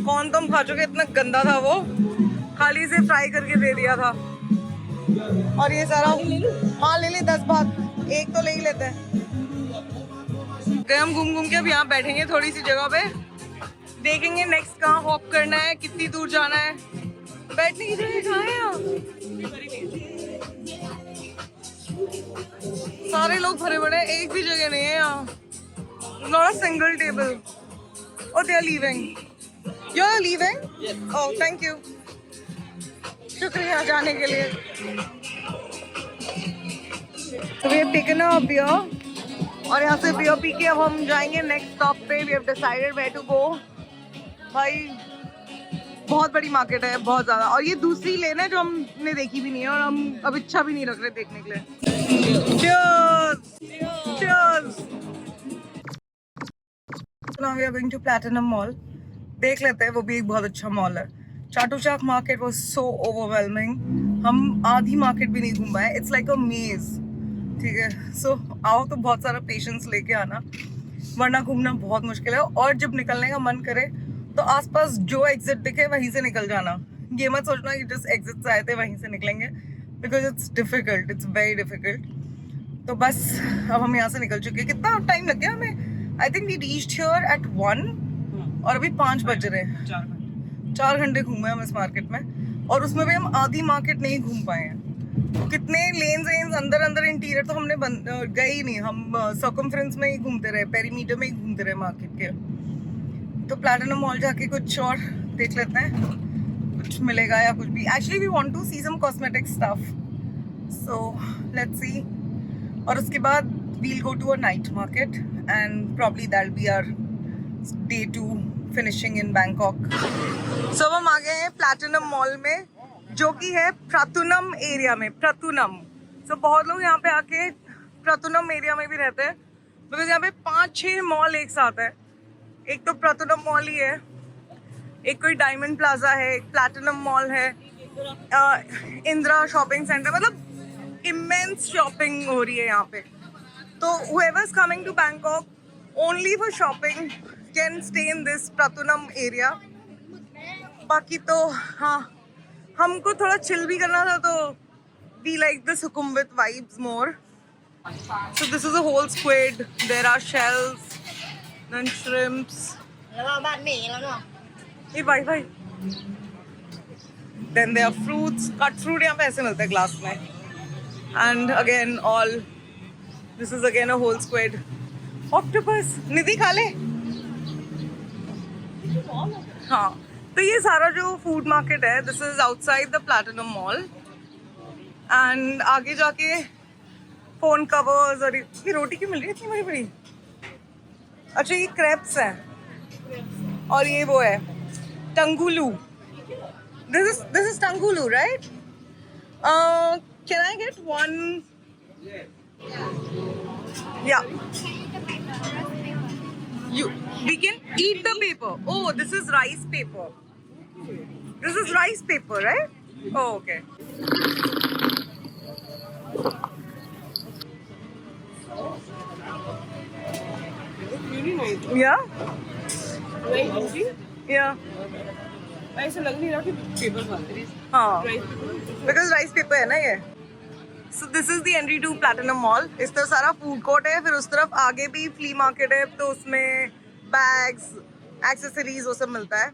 कौन तुम खा चुके इतना गंदा था वो। खाली से फ्राई करके दे दिया था। और ये सारा हाँ ले ले 10 बात एक तो ले ही लेते हैं। हम घूम घूम के अब यहाँ बैठेंगे थोड़ी सी जगह पे। देखेंगे नेक्स्ट कहाँ हॉप करना है कितनी दूर जाना है। बैठने की जगह कहाँ है यहाँ। सारे लोग भरे पड़े हैं एक भी जगह नहीं है यहाँ। Not a single table. और they are leaving. You are leaving? Oh thank you. शुक्रिया जाने के लिए। So we have taken a beer और यहाँ से beer पी के अब हम जाएंगे next stop पे. We have decided where to go. भाई बहुत बड़ी मार्केट है, बहुत ज़्यादा. और ये दूसरी लेन है जो हमने देखी भी नहीं है और हम अब इच्छा भी नहीं रख रहे देखने के लिए. Cheers! Cheers! Now we are going to Platinum Mall. देख लेते हैं, वो भी एक बहुत अच्छा मॉल है. चाटुचाक मार्केट was so overwhelming. हम आधी मार्केट भी नहीं घूम पाए. It's like a maze. ठीक है, सो आओ तो बहुत सारा पेशेंस लेके आना, वरना घूमना बहुत मुश्किल है. और जब निकलने का मन करे तो आसपास जो एग्जिट दिखे वहीं से निकल जाना. ये मत सोचना कि जिस एग्जिट से आए थे वहीं से निकलेंगे, because it's difficult, it's very difficult. तो बस अब हम यहाँ से निकल चुके हैं. कितना टाइम लग गया हमें? I think we reached here at 1 और अभी 5 बज रहे हैं. 4 घंटे घूमे हम इस मार्केट में, और उसमें भी हम आधी मार्केट नहीं घूम पाए हैं. कितने लेन्स अंदर इंटीरियर तो हमने गए ही नहीं. हम सर्कमफ्रेंस में ही घूमते रहे, पेरीमीटर में ही घूमते रहे मार्केट के. तो प्लैटिनम मॉल जाके कुछ और देख लेते हैं, कुछ मिलेगा या कुछ भी. Actually we want to see some cosmetic stuff, so let's see. और उसके बाद we'll go to a night market and probably that will be our day 2 finishing in Bangkok. So हम आ गए हैं प्लैटिनम मॉल में, जो कि है प्रतुनम एरिया में. प्रतुनम, सो बहुत लोग यहाँ पे आके प्रतुनम एरिया में भी रहते हैं, बिकॉज यहाँ पे 5-6 मॉल एक साथ है. एक तो प्रतुनम मॉल ही है, एक कोई डायमंड प्लाजा है, एक प्लैटिनम मॉल है, इंदिरा शॉपिंग सेंटर. मतलब इमेंस शॉपिंग हो रही है यहाँ पे. तो whoever is coming to Bangkok only for shopping can stay in this Pratunam area. बाकी तो हाँ, हमको थोड़ा चिल भी करना था, तो we like the Sukhumvit vibes more. So this is a whole squid. There are shells, then shrimps. ये भाई. Then there are fruits. Cut fruit यहाँ पे ऐसे मिलता है ग्लास में. And again all. This is again a whole squid. Octopus. निधि खा ले. हाँ. तो ये सारा जो फूड मार्केट है, this is outside the platinum mall. And आगे जाके फोन कवर्स. और ये रोटी क्यों मिल रही है इतनी बड़ी बड़ी? अच्छा, ये क्रेप्स है, और ये वो है tanghulu. This is tanghulu, right? Can I get 1? Yeah, we can eat the paper. Oh, this is rice paper. This is rice paper, right? Oh, okay. Really nice. Yeah? Very easy. Yeah. ऐसा लग नहीं रहा कि paper बन रही है. हाँ. Rice paper. Because rice paper है ना ये. So this is the entry to Platinum Mall. इस तरफ सारा फूड कोर्ट है, फिर उस तरफ आगे भी फ्ली मार्केट है, तो उसमें बैग्स, एक्सेसरीज वो सब मिलता है.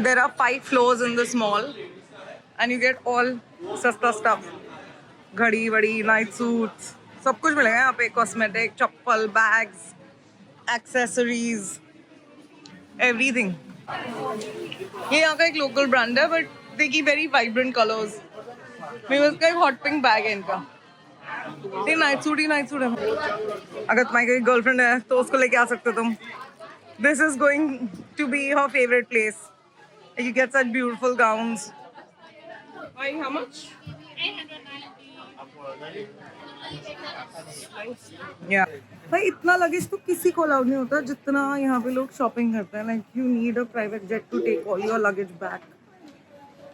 There are 5 floors in this mall and you get all सस्ता stuff. घड़ी वड़ी, नाइट सूट्स, सब कुछ मिलेगा यहाँ पे. कॉस्मेटिक, चप्पल, बैग्स, एक्सेसरीज, एवरीथिंग. ये यहाँ का एक लोकल ब्रांड है, but they give very vibrant colours. मेरे पास का एक हॉट पिंक बैग है इनका. ये नाइट सूट है. अगर तुम्हारी कोई गर्लफ्रेंड है तो उसको लेके आ सकते हो तुम. This is going to be her favourite place. You get such beautiful gowns. How much? या भाई, इतना लगेज तो किसी को अलाउड नहीं होता जितना यहाँ पे लोग शॉपिंग करते हैं. Like you need a private jet to take all your luggage back.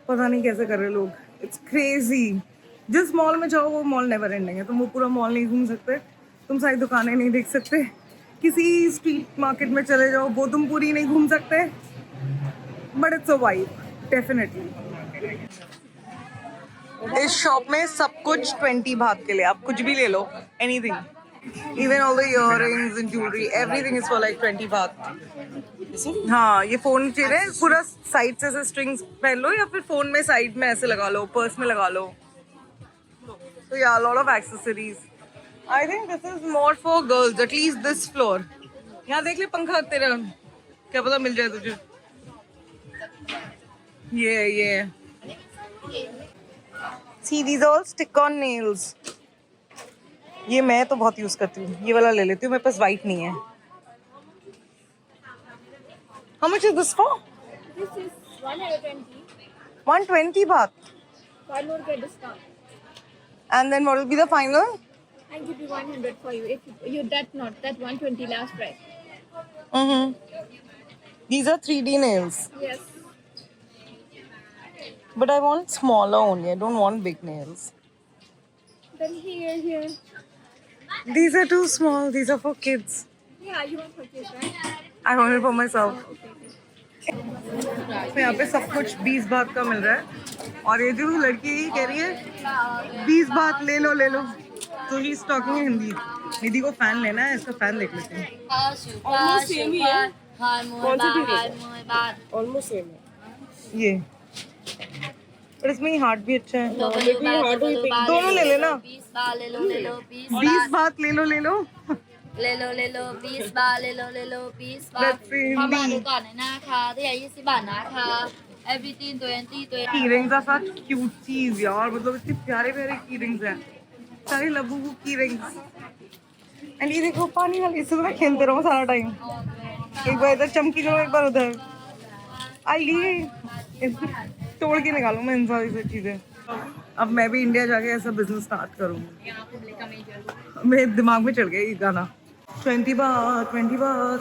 पता नहीं कैसे कर रहे लोग. It's crazy. जिस मॉल में जाओ वो मॉल नेवर एंडिंग है. तुम वो पूरा मॉल नहीं घूम सकते, तुम सारी दुकानें नहीं देख सकते. किसी स्ट्रीट मार्केट में चले जाओ, वो तुम पूरी नहीं घूम सकते. But it's a vibe definitely. इस शॉप में सब कुछ 20 बात के लिए. आप कुछ भी ले लो, anything. Even all the earrings and jewellery, everything is for like 20 baht. हाँ, ये फोन चाहिए पूरा साइड से ऐसे स्ट्रिंग्स पहन लो, या फिर फोन में साइड में ऐसे लगा लो, पर्स में लगा लो. तो या lot of accessories. I think this is more for girls, at least this floor. यहाँ देख ले पंखा तेरा, क्या पता मिल जाए तुझे. ये See, these all stick-on nails. ये मैं तो बहुत यूज करती हूँ, ये वाला ले लेती हूँ, मेरे पास वाइट नहीं है। How much is this for? This is 120. 120 baht. 1 more get discount. And then what will be the final? I'll give you 100 for you. If you that 120 last price. These are 3D nails. Yes. But I want smaller only. I don't want big nails. Then here. These are too small. These are for kids. Yeah, you want purchase, right? I want it for myself. Okay. तो यहाँ पे सब कुछ 20 बात का मिल रहा है और ये जो लड़की कह रही है 20 बात ले लो तो ही टॉकिंग हिंदी। निधि को फैन लेना है, इसका फैन देख लेते हैं। ऑलमोस्ट सेम ही है। कौन सी थी? ऑलमोस्ट सेम है ये, पर इसमें हार्ट भी अच्छा है। दोनों ले लेना। 20 बात ले लो 20 बार ले लो 20 बार 20 बार 20 ก่อนในหน้าค่ะที่20 บาทนะคะ everything 20 Earrings are such cute cheese यार, मतलब इतने प्यारे प्यारे earrings हैं, सारे लबू earrings। एंड ये देखो पानी वाली, इससे तो मैं खेलते रहूँ सारा टाइम, एक बार इधर चमकी करो एक बार उधर। आई तोड़ के निकालूं मैं इन सारी चीजें। अब मैं भी इंडिया जाके ऐसा बिजनेस स्टार्ट करूँ। मेरे दिमाग में चढ़ गया ये गाना। 20 baht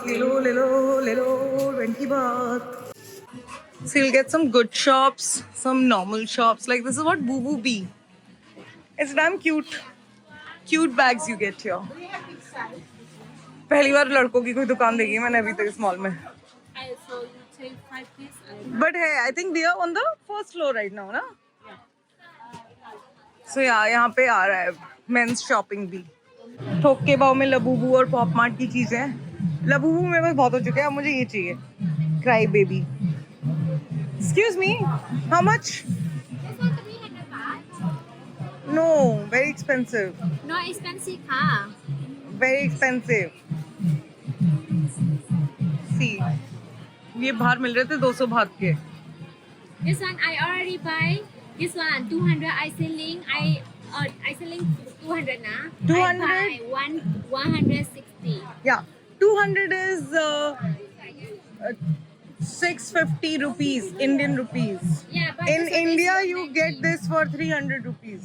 ले लो 20 baht। So you'll get some good shops, some normal shops. Like this is what Boo Boo Bee. It's damn cute. Cute bags you get here. पहली बार लड़कों की कोई दुकान देखी मैंने अभी तक इस मॉल में। But hey, I think we are on the first floor right now, ना? So yeah, यहाँ पे आ रहा है men's shopping भी। ठोक के भाव में लबूबू और पॉप मार्ट की चीजें। लबूबू मेरे पास बहुत हो चुके हैं, अब मुझे ये चाहिए, cry baby. Excuse me, how much? No, very expensive. not expensive ค่ะ Very expensive. See, ये बाहर मिल रहे थे 200 बात के। this one I already buy this one 200 I selling 200 na 200? I buy 160 Yeah, 200 is 650 rupees, Indian rupees. yeah but In this one India, is you 190. get this for 300 rupees.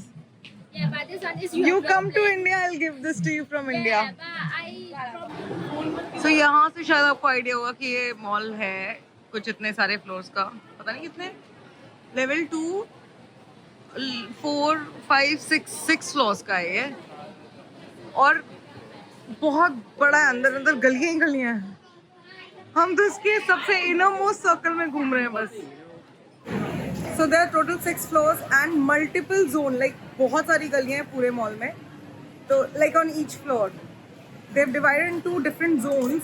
yeah but this one is You come to India, I'll give this to you from India. yeah but I from So यहाँ से शायद आपको idea होगा कि ये mall है कुछ इतने सारे फ्लोर्स का, पता नहीं कितने, लेवल 2 4 5 6 फ्लोर्स का है ये, और बहुत बड़ा है, अंदर अंदर गलियां ही गलियां हैं। हम तो इसके सबसे इनर मोस्ट सर्कल में घूम रहे हैं बस। So there are total 6 floors and multiple zone, like बहुत सारी गलियां हैं पूरे मॉल में। तो like on each floor they've divided into different zones।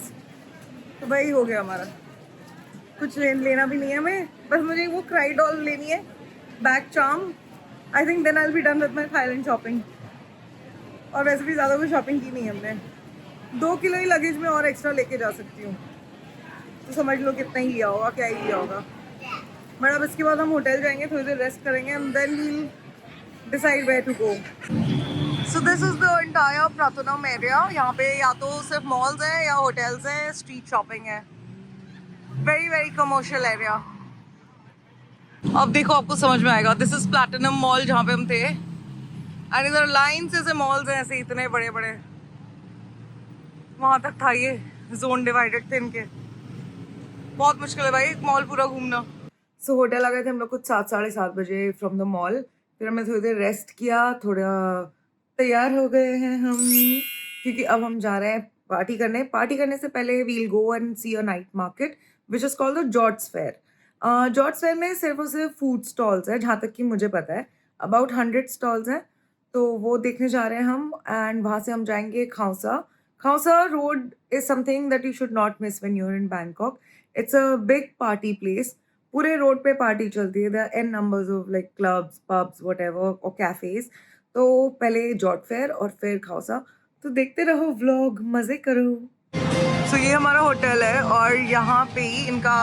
तो वही हो गया हमारा, कुछ लेना भी नहीं है हमें, बस मुझे वो क्राई डॉल लेनी है, bag charm. I think then I will be done with my Thailand shopping. और वैसे भी ज़्यादा कोई शॉपिंग की नहीं है हमने, 2 किलो ही लगेज में और एक्स्ट्रा लेके जा सकती हूँ, तो समझ लो कितना ही लिया होगा, क्या ही लिया होगा। बट अब इसके बाद हम होटल जाएंगे, थोड़ी देर रेस्ट करेंगे and then we'll decide where to go. So this is the entire Pratunam area. यहाँ पे या तो सिर्फ मॉल्स हैं या होटल्स हैं, स्ट्रीट शॉपिंग है, वेरी वेरी कमर्शियल एरिया। अब देखो आपको समझ में आएगा। दिस इज प्लैटिनम मॉल जहाँ पे हम थे, एंड इधर लाइन से मॉल्स हैं ऐसे इतने बड़े बड़े, वहाँ तक था ये जोन डिवाइडेड थे इनके। बहुत मुश्किल है भाई एक मॉल पूरा घूमना। सो होटल आ गए थे हम लोग कुछ 7-7:30 बजे फ्रॉम द मॉल। फिर हमने थोड़ी देर रेस्ट किया, थोड़ा तैयार हो गए हैं हम, क्योंकि अब हम जा रहे हैं पार्टी करने। पार्टी करने से पहले we'll go and see a night market which is called the George fair. George fair में सिर्फ और सिर्फ फूड स्टॉल्स है, जहाँ तक कि मुझे पता है अबाउट 100 स्टॉल्स हैं, तो वो देखने जा रहे हैं हम। एंड वहाँ से हम जाएंगे Khaosan. Khaosan road is something that you should not miss when you are in Bangkok. It's a big party place, पूरे रोड पे पार्टी चलती है। There are an numbers of like clubs, pubs, whatever और cafes. तो पहले George fair और फिर खाउसा। तो देखते रहो व्लॉग, मज़े करो। सो ये हमारा होटल है और यहाँ पे ही इनका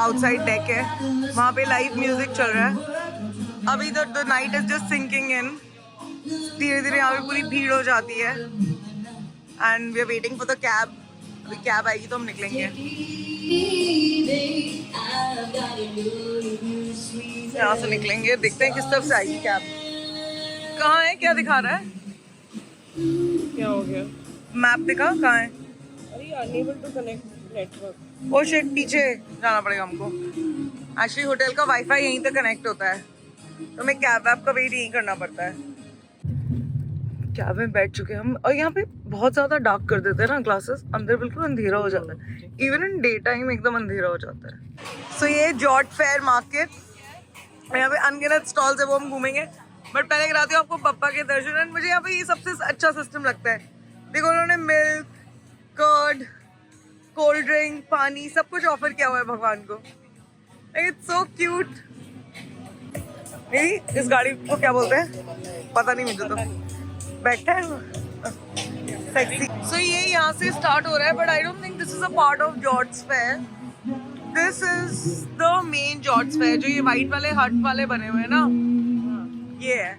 आउटसाइड डेक है, वहाँ पे लाइव म्यूजिक चल रहा है। अभी the night is just sinking in. धीरे धीरे यहाँ पे पूरी भीड़ हो जाती है and we are waiting for the cab. अभी कैब आएगी तो हम निकलेंगे। यहाँ से निकलेंगे, देखते हैं किस तरफ से आएगी कैब। कहाँ है, क्या दिखा रहा है? क्या हो गया? मैप दिखा कहाँ है? अरे unable to connect network. Oh shit, पीछे जाना पड़ेगा हमको। एक्चुअली होटल का वाईफाई यहीं तक कनेक्ट होता है, तो हमें कैब वैब का वेट यहीं करना पड़ता है। कैब में बैठ चुके हम, और यहाँ पे बहुत ज़्यादा डार्क कर देते हैं ना ग्लासेस, अंदर बिल्कुल अंधेरा हो जाता है। इवन इन डे टाइम एकदम अंधेरा हो जाता है। सो ये जॉर्ज फेयर मार्केट, यहाँ पे अनगिनत स्टॉल्स है, वो हम घूमेंगे। बट पहले कराती हूँ आपको पप्पा के दर्शन। एंड मुझे यहाँ पे ये सबसे अच्छा सिस्टम लगता है। देखो उन्होंने मिल्क, कर्ड, कोल्ड ड्रिंक, पानी सब कुछ ऑफर किया हुआ है भगवान को। It's so cute. नहीं, इस गाड़ी को क्या बोलते हैं पता नहीं मुझे, तो बैठा है सेक्सी। सो ये यहाँ से स्टार्ट हो रहा है, but I don't think this is a part of George fair. This is the main George fair, जो ये वाइट वाले हट वाले बने हुए हैं ना, ये है।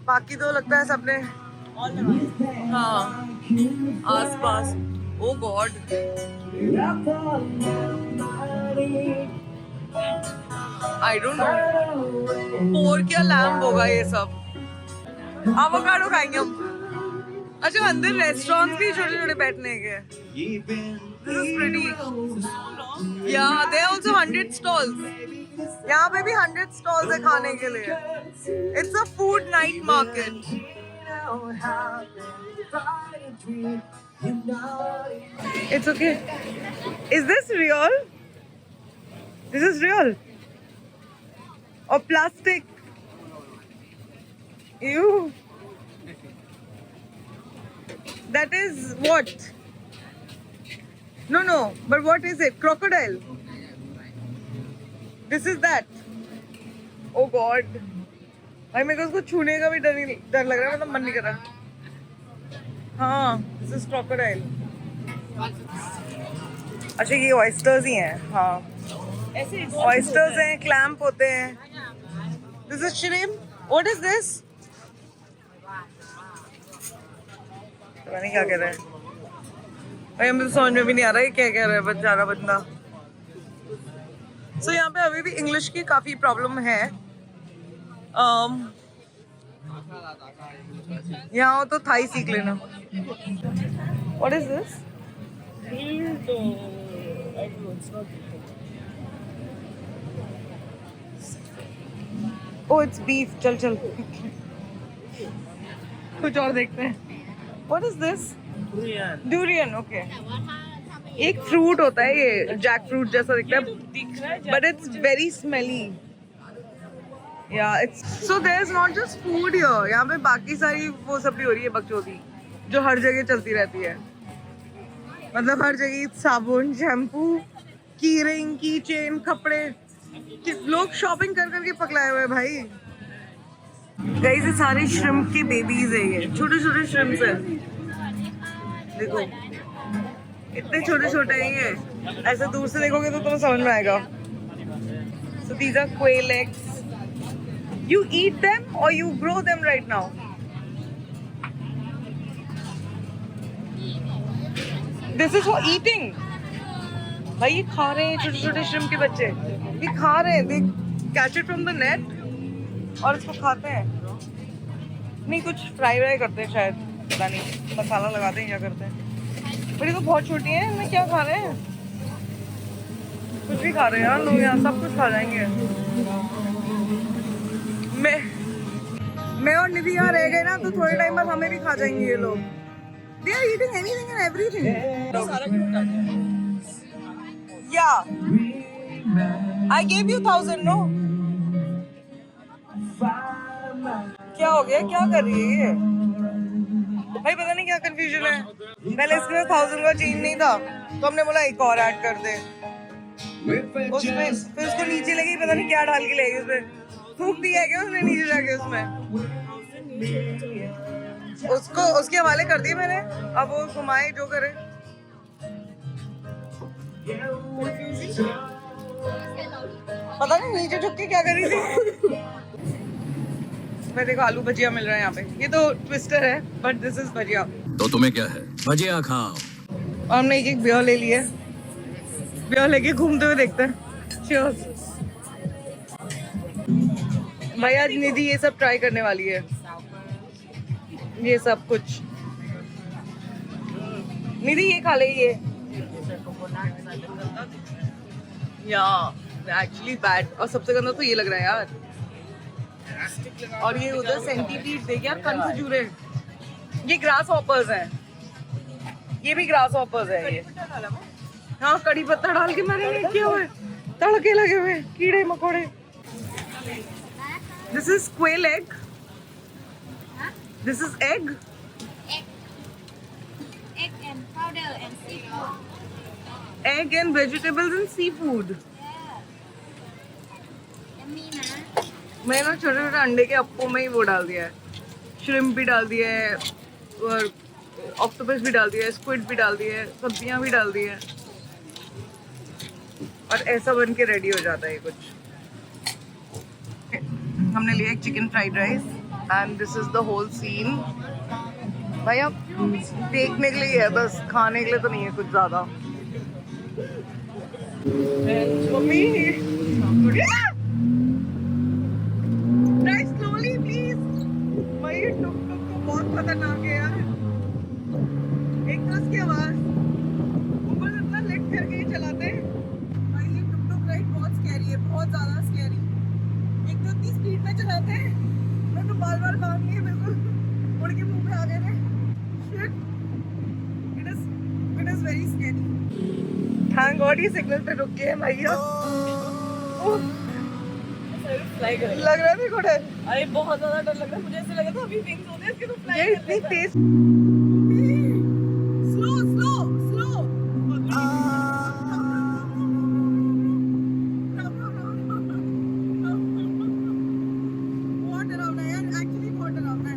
बाकी तो लगता है सबने हाँ आस पास। ओ गॉड, आई डोंट नो पोर क्या लैम्ब होगा ये सब। एवोकाडो खाएंगे हम। अच्छा, अंदर रेस्टोरेंट्स भी छोटे छोटे बैठने के। This is pretty. या देयर आर आल्सो 100 स्टॉल्स। यहाँ पे भी 100 स्टॉल्स है खाने के लिए। It's a food night market. It's okay. Is this real? This is real और plastic? Ew. That is what? No, but what is it? Crocodile. This is that. Oh God. भाई मेरे को उसको छूने का भी डर लग रहा है, मतलब मन नहीं कर रहा। हाँ, this is crocodile. अच्छा ये oysters ही हैं। हाँ, ऐसे oysters हैं, clamp होते हैं। This is shrimp. What is this? पता नहीं क्या कह रहा है भाई, हमें तो समझ में भी नहीं आ रहा है क्या कह रहा है बेचारा बंदा। सो यहाँ पे अभी भी इंग्लिश की काफी प्रॉब्लम है। यहाँ हो तो थाई सीख लेना। What is this? Oh it's beef. चल चल कुछ और देखते हैं। What is this? Durian, okay. एक फ्रूट होता है ये, जैक फ्रूट जैसा दिखता है, but it's very smelly. Yeah, it's so there's not just food here. यहाँ पे बाकी सारी वो सब भी हो रही है बकचोदी, जो हर जगह चलती रहती है। मतलब हर जगह साबुन, शैम्पू, की रिंग, की चेन, कपड़े, लोग शॉपिंग कर करके पकड़ाए हुए हैं भाई। गाइस ये सारे श्रिम्प के बेबीज है, ये छोटे छोटे श्रिम्प्स हैं। देखो इतने छोटे छोटे हैं ये, ऐसे दूर से देखोगे तो तुम्हें समझ में आएगा। So these are quail eggs. You eat them or you grow them right now? This is for eating. भाई ये खा रहे हैं छोटे छोटे श्रिम्प के बच्चे, ये खा रहे हैं। They catch it from the net और इसको खाते हैं। नहीं कुछ फ्राई व्राई करते हैं शायद, पता नहीं, मसाला लगाते हैं क्या करते हैं। पर ये तो बहुत छोटी है, इनमें क्या खा रहे हैं? कुछ भी खा रहे हैं यार लोग, यहाँ सब कुछ खा जाएंगे। मैं और निधि यहाँ रह गए ना तो थोड़े टाइम बाद हमें भी खा जाएंगे ये लोग। They are eating anything and everything. Yeah. I gave you 1000, no? क्या हो गया, क्या कर रही है ये? भाई पता नहीं क्या कंफ्यूजन है। पहले इसमें 1000 का चेंज नहीं था तो हमने बोला एक और ऐड कर दे उसमें, फिर उसको नीचे लगी, पता नहीं क्या डाल के लेगी उसमें, थूक दिया क्या उसने नीचे जाके उसमें। उसको उसके हवाले कर दिए मैंने, अब वो घुमाए जो करे। पता नहीं नीचे झुक के क्या कर रही थी। पे देखो आलू भजिया मिल रहा है यहाँ पे। ये तो ट्विस्टर है बट दिस इज भजिया। तो तुम्हें क्या है? भजिया खाओ। और हमने एक बियर ले लिया। बियर लेके घूमते हुए देखते हैं। Cheers। भाई आज निधि ये सब ट्राई करने वाली है, ये सब कुछ। निधि ये खा ले ये। या एक्चुअली बैड। और सबसे गंदा तो ये लग रहा है यार। और ये उधर सेंटीपीड देख यार, कनखजूरे। ये ग्रास हॉपर्स हैं, ये भी ग्रास हॉपर्स है ये। हाँ कड़ी पत्ता डाल के मैंने किया हुआ है, तड़के लगे हुए कीड़े मकोड़े। This is quail egg. This is egg. Egg and powder and seafood. Egg and vegetables and seafood. Yummy na. मैंने ना छोटे छोटे अंडे के अप्पो में ही वो डाल दिया है। श्रिम्प भी डाल दिया है और ऑक्टोपस भी डाल दिया है, स्क्विड भी डाल दिया है, सब्जियां भी डाल दी है और ऐसा बन के रेडी हो जाता है ये कुछ। हमने लिया एक chicken fried rice and this is the whole scene. भाई अब देखने के लिए है बस, खाने के लिए तो नहीं है कुछ ज्यादा। Mummy drive slowly please. भाई टुक टुक तो बहुत खतरनाक है यार। एक तो उसकी आवाज, ऊपर से इतना लेट करके ही चलाते हैं। भाई ये टुक टुक राइड बहुत स्कैरी है, बहुत ज्यादा स्कैरी। एक तो इतनी स्पीड में चलाते हैं, मैं तो बार बार काम नहीं है, बिल्कुल उड़ के मुंह पे आ गए थे। Shit. It is very scary. Thank God ये सिग्नल पे रुक गए भैया। लग रहा है मेरे को डर। अरे बहुत ज्यादा डर लग रहा है मुझे। ऐसे लगा था अभी विंग्स होते हैं इसके तो फ्लाई ये इतनी तेज। Slow slow slow. बहुत डरावना है यार, एक्चुअली बहुत डरावना है।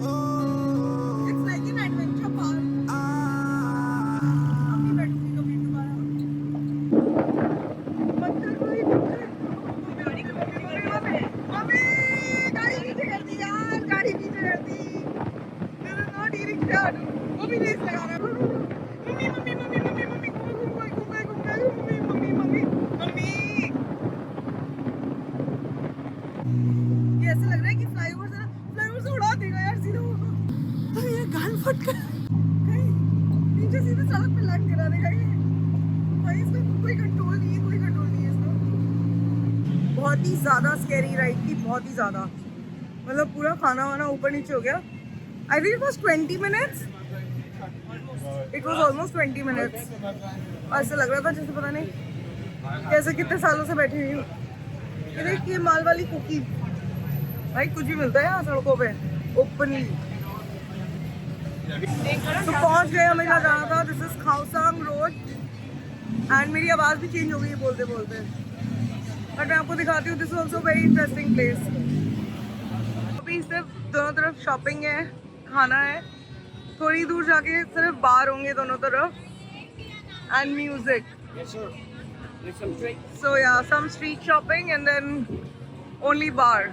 It's like an adventure park. अभी बैठूंगी कभी दोबारा। मत कर भाई, मत कर। गाड़ी को मम्मी गाड़ी नीचे कर दी यार, गाड़ी नीचे कर दी। This is not e-rickshaw. वो भी रेस लगा रहा है। Mummy mummy mummy mummy mummy घूम गई मम्मी मम्मी मम्मी मम्मी। ये ऐसा लग रहा है कि फ्लाईओवर से उड़ा देगा यार सीधा। अरे ये गाल फट कर कहीं नीचे सीधे सड़क पे लैंड करा देगा ये। भाई इसका कोई कंट्रोल नहीं है, कोई कंट्रोल नहीं है इसका। बहुत ही ज्यादा स्कैरी राइड थी, बहुत ही ज्यादा। मतलब पूरा खाना वाना ऊपर नीचे हो गया। I think it was 20 minutes. It was almost 20 minutes. ऐसा लग रहा था जैसे पता नहीं कैसे कितने सालों से बैठी हुई हूँ। ये देखिए माल वाली कुकी। भाई कुछ भी मिलता है यहाँ सड़कों पे ओपनली। तो पहुंच गए हमें जहाँ जाना था। दिस इज खाउसांग रोड एंड मेरी आवाज़ भी चेंज हो गई है बोलते बोलते। बट मैं आपको दिखाती हूँ। This is also very interesting place. अभी सिर्फ दोनों तरफ शॉपिंग है, खाना है। थोड़ी दूर जाके सिर्फ बार होंगे दोनों तरफ and music. So yeah some street shopping and then only bar.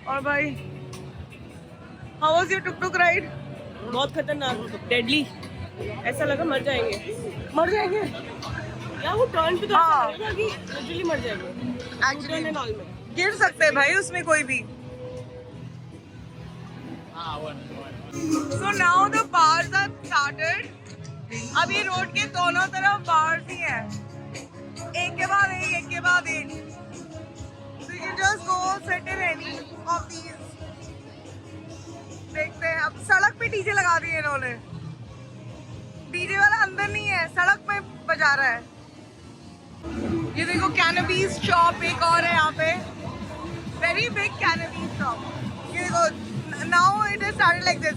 और भाई how was your tuk tuk ride? बहुत खतरनाक, डेडली। ऐसा लगा मर जाएंगे। मर जाएंगे या वो टर्न पे तो हाँ। ऐसा लगा कि लिटरली मर जाएंगे एक्चुअली। टर्न एंड ऑल में। गिर सकते हैं भाई उसमें कोई भी। So now the bars are started. अब ये रोड के दोनों तरफ बार्स ही हैं, एक के बाद एक। So you can just go sit in any of these. देखते हैं। अब सड़क पे डीजे लगा दिए इन्होंने। डीजे वाला अंदर नहीं है, सड़क पे बजा रहा है। ये देखो कैनबीज शॉप एक और है यहाँ पे। Very big cannabis shop. ये देखो now it is started like this.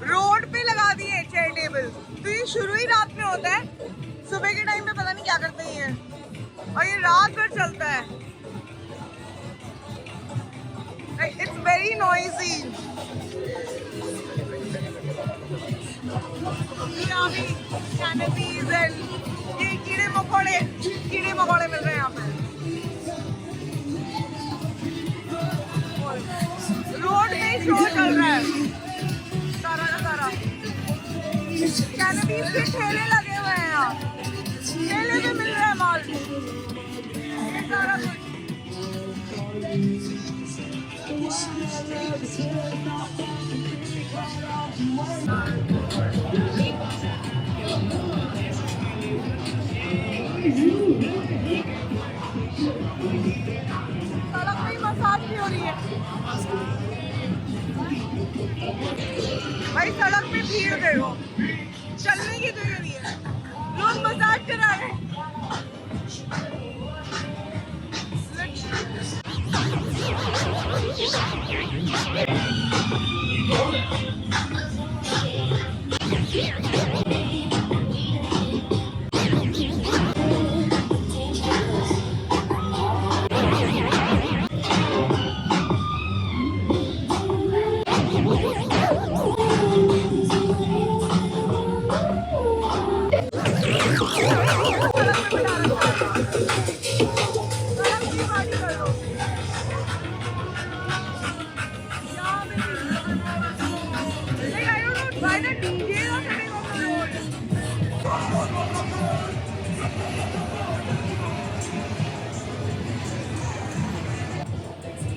Road पे लगा दिए चेयर टेबल। तो ये शुरू ही रात में होता है। सुबह के टाइम पे पता नहीं क्या करते हैं ये। और ये रात भर चलता है। It's very noisy. Canopies and ये कीड़े मकोड़े मिल रहे हैं यहाँ पे। रोड कैनबीज के ठेले लगे हुए हैं यहाँ, ठेले पे मिल रहा है माल, ये सारा कुछ। सड़क पे ही मसाज भी हो रही है भाई, सड़क पे भीड़ देखो, चलने की जगह नहीं है, लोग मसाज करा रहे हैं।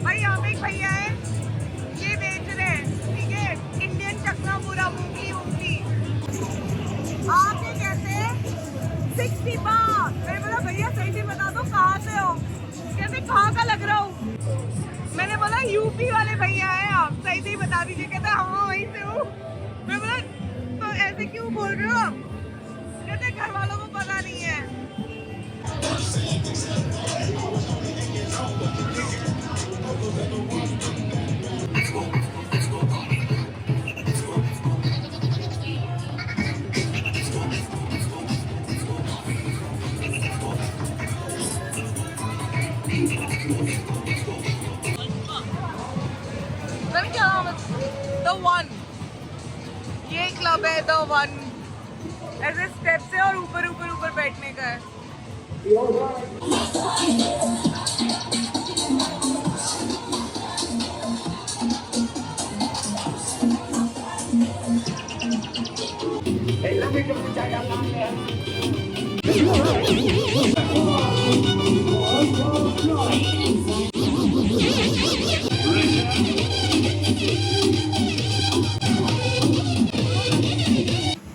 भाई यहाँ पे एक भैया है, ये बेच रहे हैं, ठीक है, इंडियन चकना पूरा मूंगफली वूंगफली। आपने कैसे 60 बार, मैंने बोला भैया सही से बता दो कहाँ से हो, कहते कहाँ का लग रहा हूँ। मैंने बोला यूपी वाले भैया हैं आप, सही से ही बता दीजिए, कहते हाँ वहीं से हूँ। मैं बोला तो ऐसे क्यों बोल रहे हो आप, कहते घर वालों को पता नहीं है। क्या नाम है? The One, ये क्लब है The One, ऐसे स्टेप्स है और ऊपर ऊपर ऊपर बैठने का है।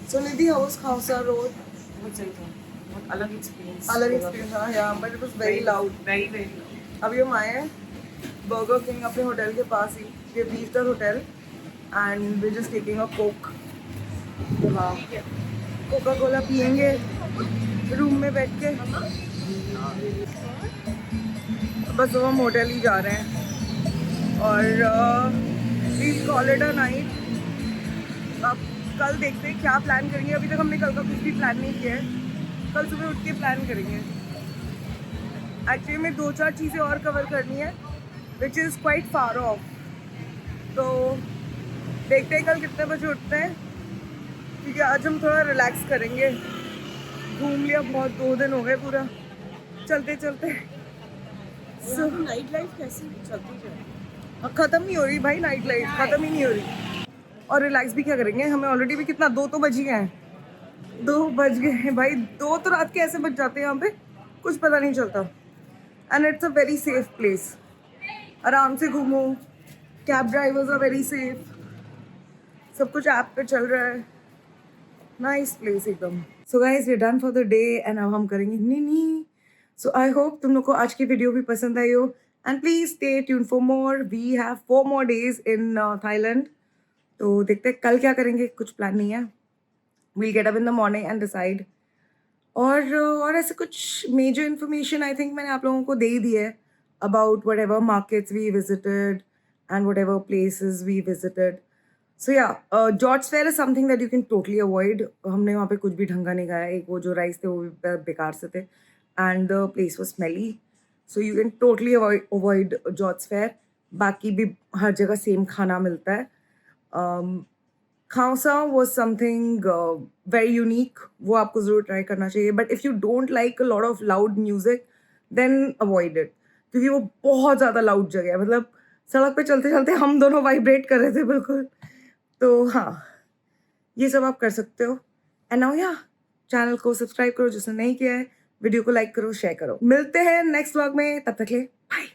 So Nidhi, how was Khausa Road? बहुत सही था, बहुत अलग एक्सपीरियंस। अलग एक्सपीरियंस था, yeah, but it was very loud. Very very loud. अभी हम आए हैं बर्गर किंग अपने होटल के पास ही, we have reached our hotel and we're just taking a coke। तो हाँ, कोका कोला पियेंगे रूम में बैठ के, बस अब हम होटल ही जा रहे हैं और we'll call it a night। अब कल देखते हैं क्या प्लान करेंगे, अभी तक हमने कल का कुछ भी प्लान नहीं किया है, कल सुबह उठ के प्लान करेंगे। एक्चुअली में 2-4 चीज़ें और कवर करनी है which is quite far of, तो देखते हैं कल कितने बजे उठते हैं, क्योंकि आज हम थोड़ा रिलैक्स करेंगे, घूम लिया बहुत, 2 दिन हो गए पूरा चलते चलते। सो नाइट लाइफ कैसी चलती है? ख़त्म नहीं हो रही भाई, नाइट लाइफ ख़त्म ही नहीं हो रही, और रिलैक्स भी क्या करेंगे, हमें ऑलरेडी भी कितना 2 तो बज ही गए हैं, 2 बज गए हैं भाई, 2 तो रात के ऐसे बज जाते हैं यहाँ पे, कुछ पता नहीं चलता। And it's a very safe place, आराम से घूमो, cab drivers are very safe, सब कुछ ऐप पे चल रहा है, नाइस प्लेस एकदम। So guys we are done for the day and अब हम करेंगे नीनी। सो आई होप तुम लोग को आज की वीडियो भी पसंद आई हो, and please stay tune for more, we have 4 more days in Thailand. तो देखते हैं कल क्या करेंगे, कुछ प्लान नहीं है, we'll get up in the morning and decide. और ऐसे कुछ मेजर इन्फॉर्मेशन आई थिंक मैंने आप लोगों को दे ही दी है about whatever markets we visited and whatever places we visited. So yeah जॉर्ज fair is something that you can totally avoid, हमने वहाँ पे कुछ भी ढंगा नहीं खाया, एक वो जो राइस थे वो भी बेकार से थे and the place was smelly, so you can totally avoid जॉर्ज फेयर। बाकी भी हर जगह सेम खाना मिलता है। Khaosan was something very unique, वो आपको ज़रूर ट्राई करना चाहिए, but if you don't like a lot of loud music then avoid it, क्योंकि वो बहुत ज़्यादा लाउड जगह है, मतलब सड़क पे चलते चलते हम दोनों वाइब्रेट कर रहे थे बिल्कुल। तो हाँ, ये सब आप कर सकते हो एंड नाउ या चैनल को सब्सक्राइब करो जिसने नहीं किया है, वीडियो को लाइक करो, शेयर करो। मिलते हैं नेक्स्ट व्लॉग में, तब तक के लिए बाय।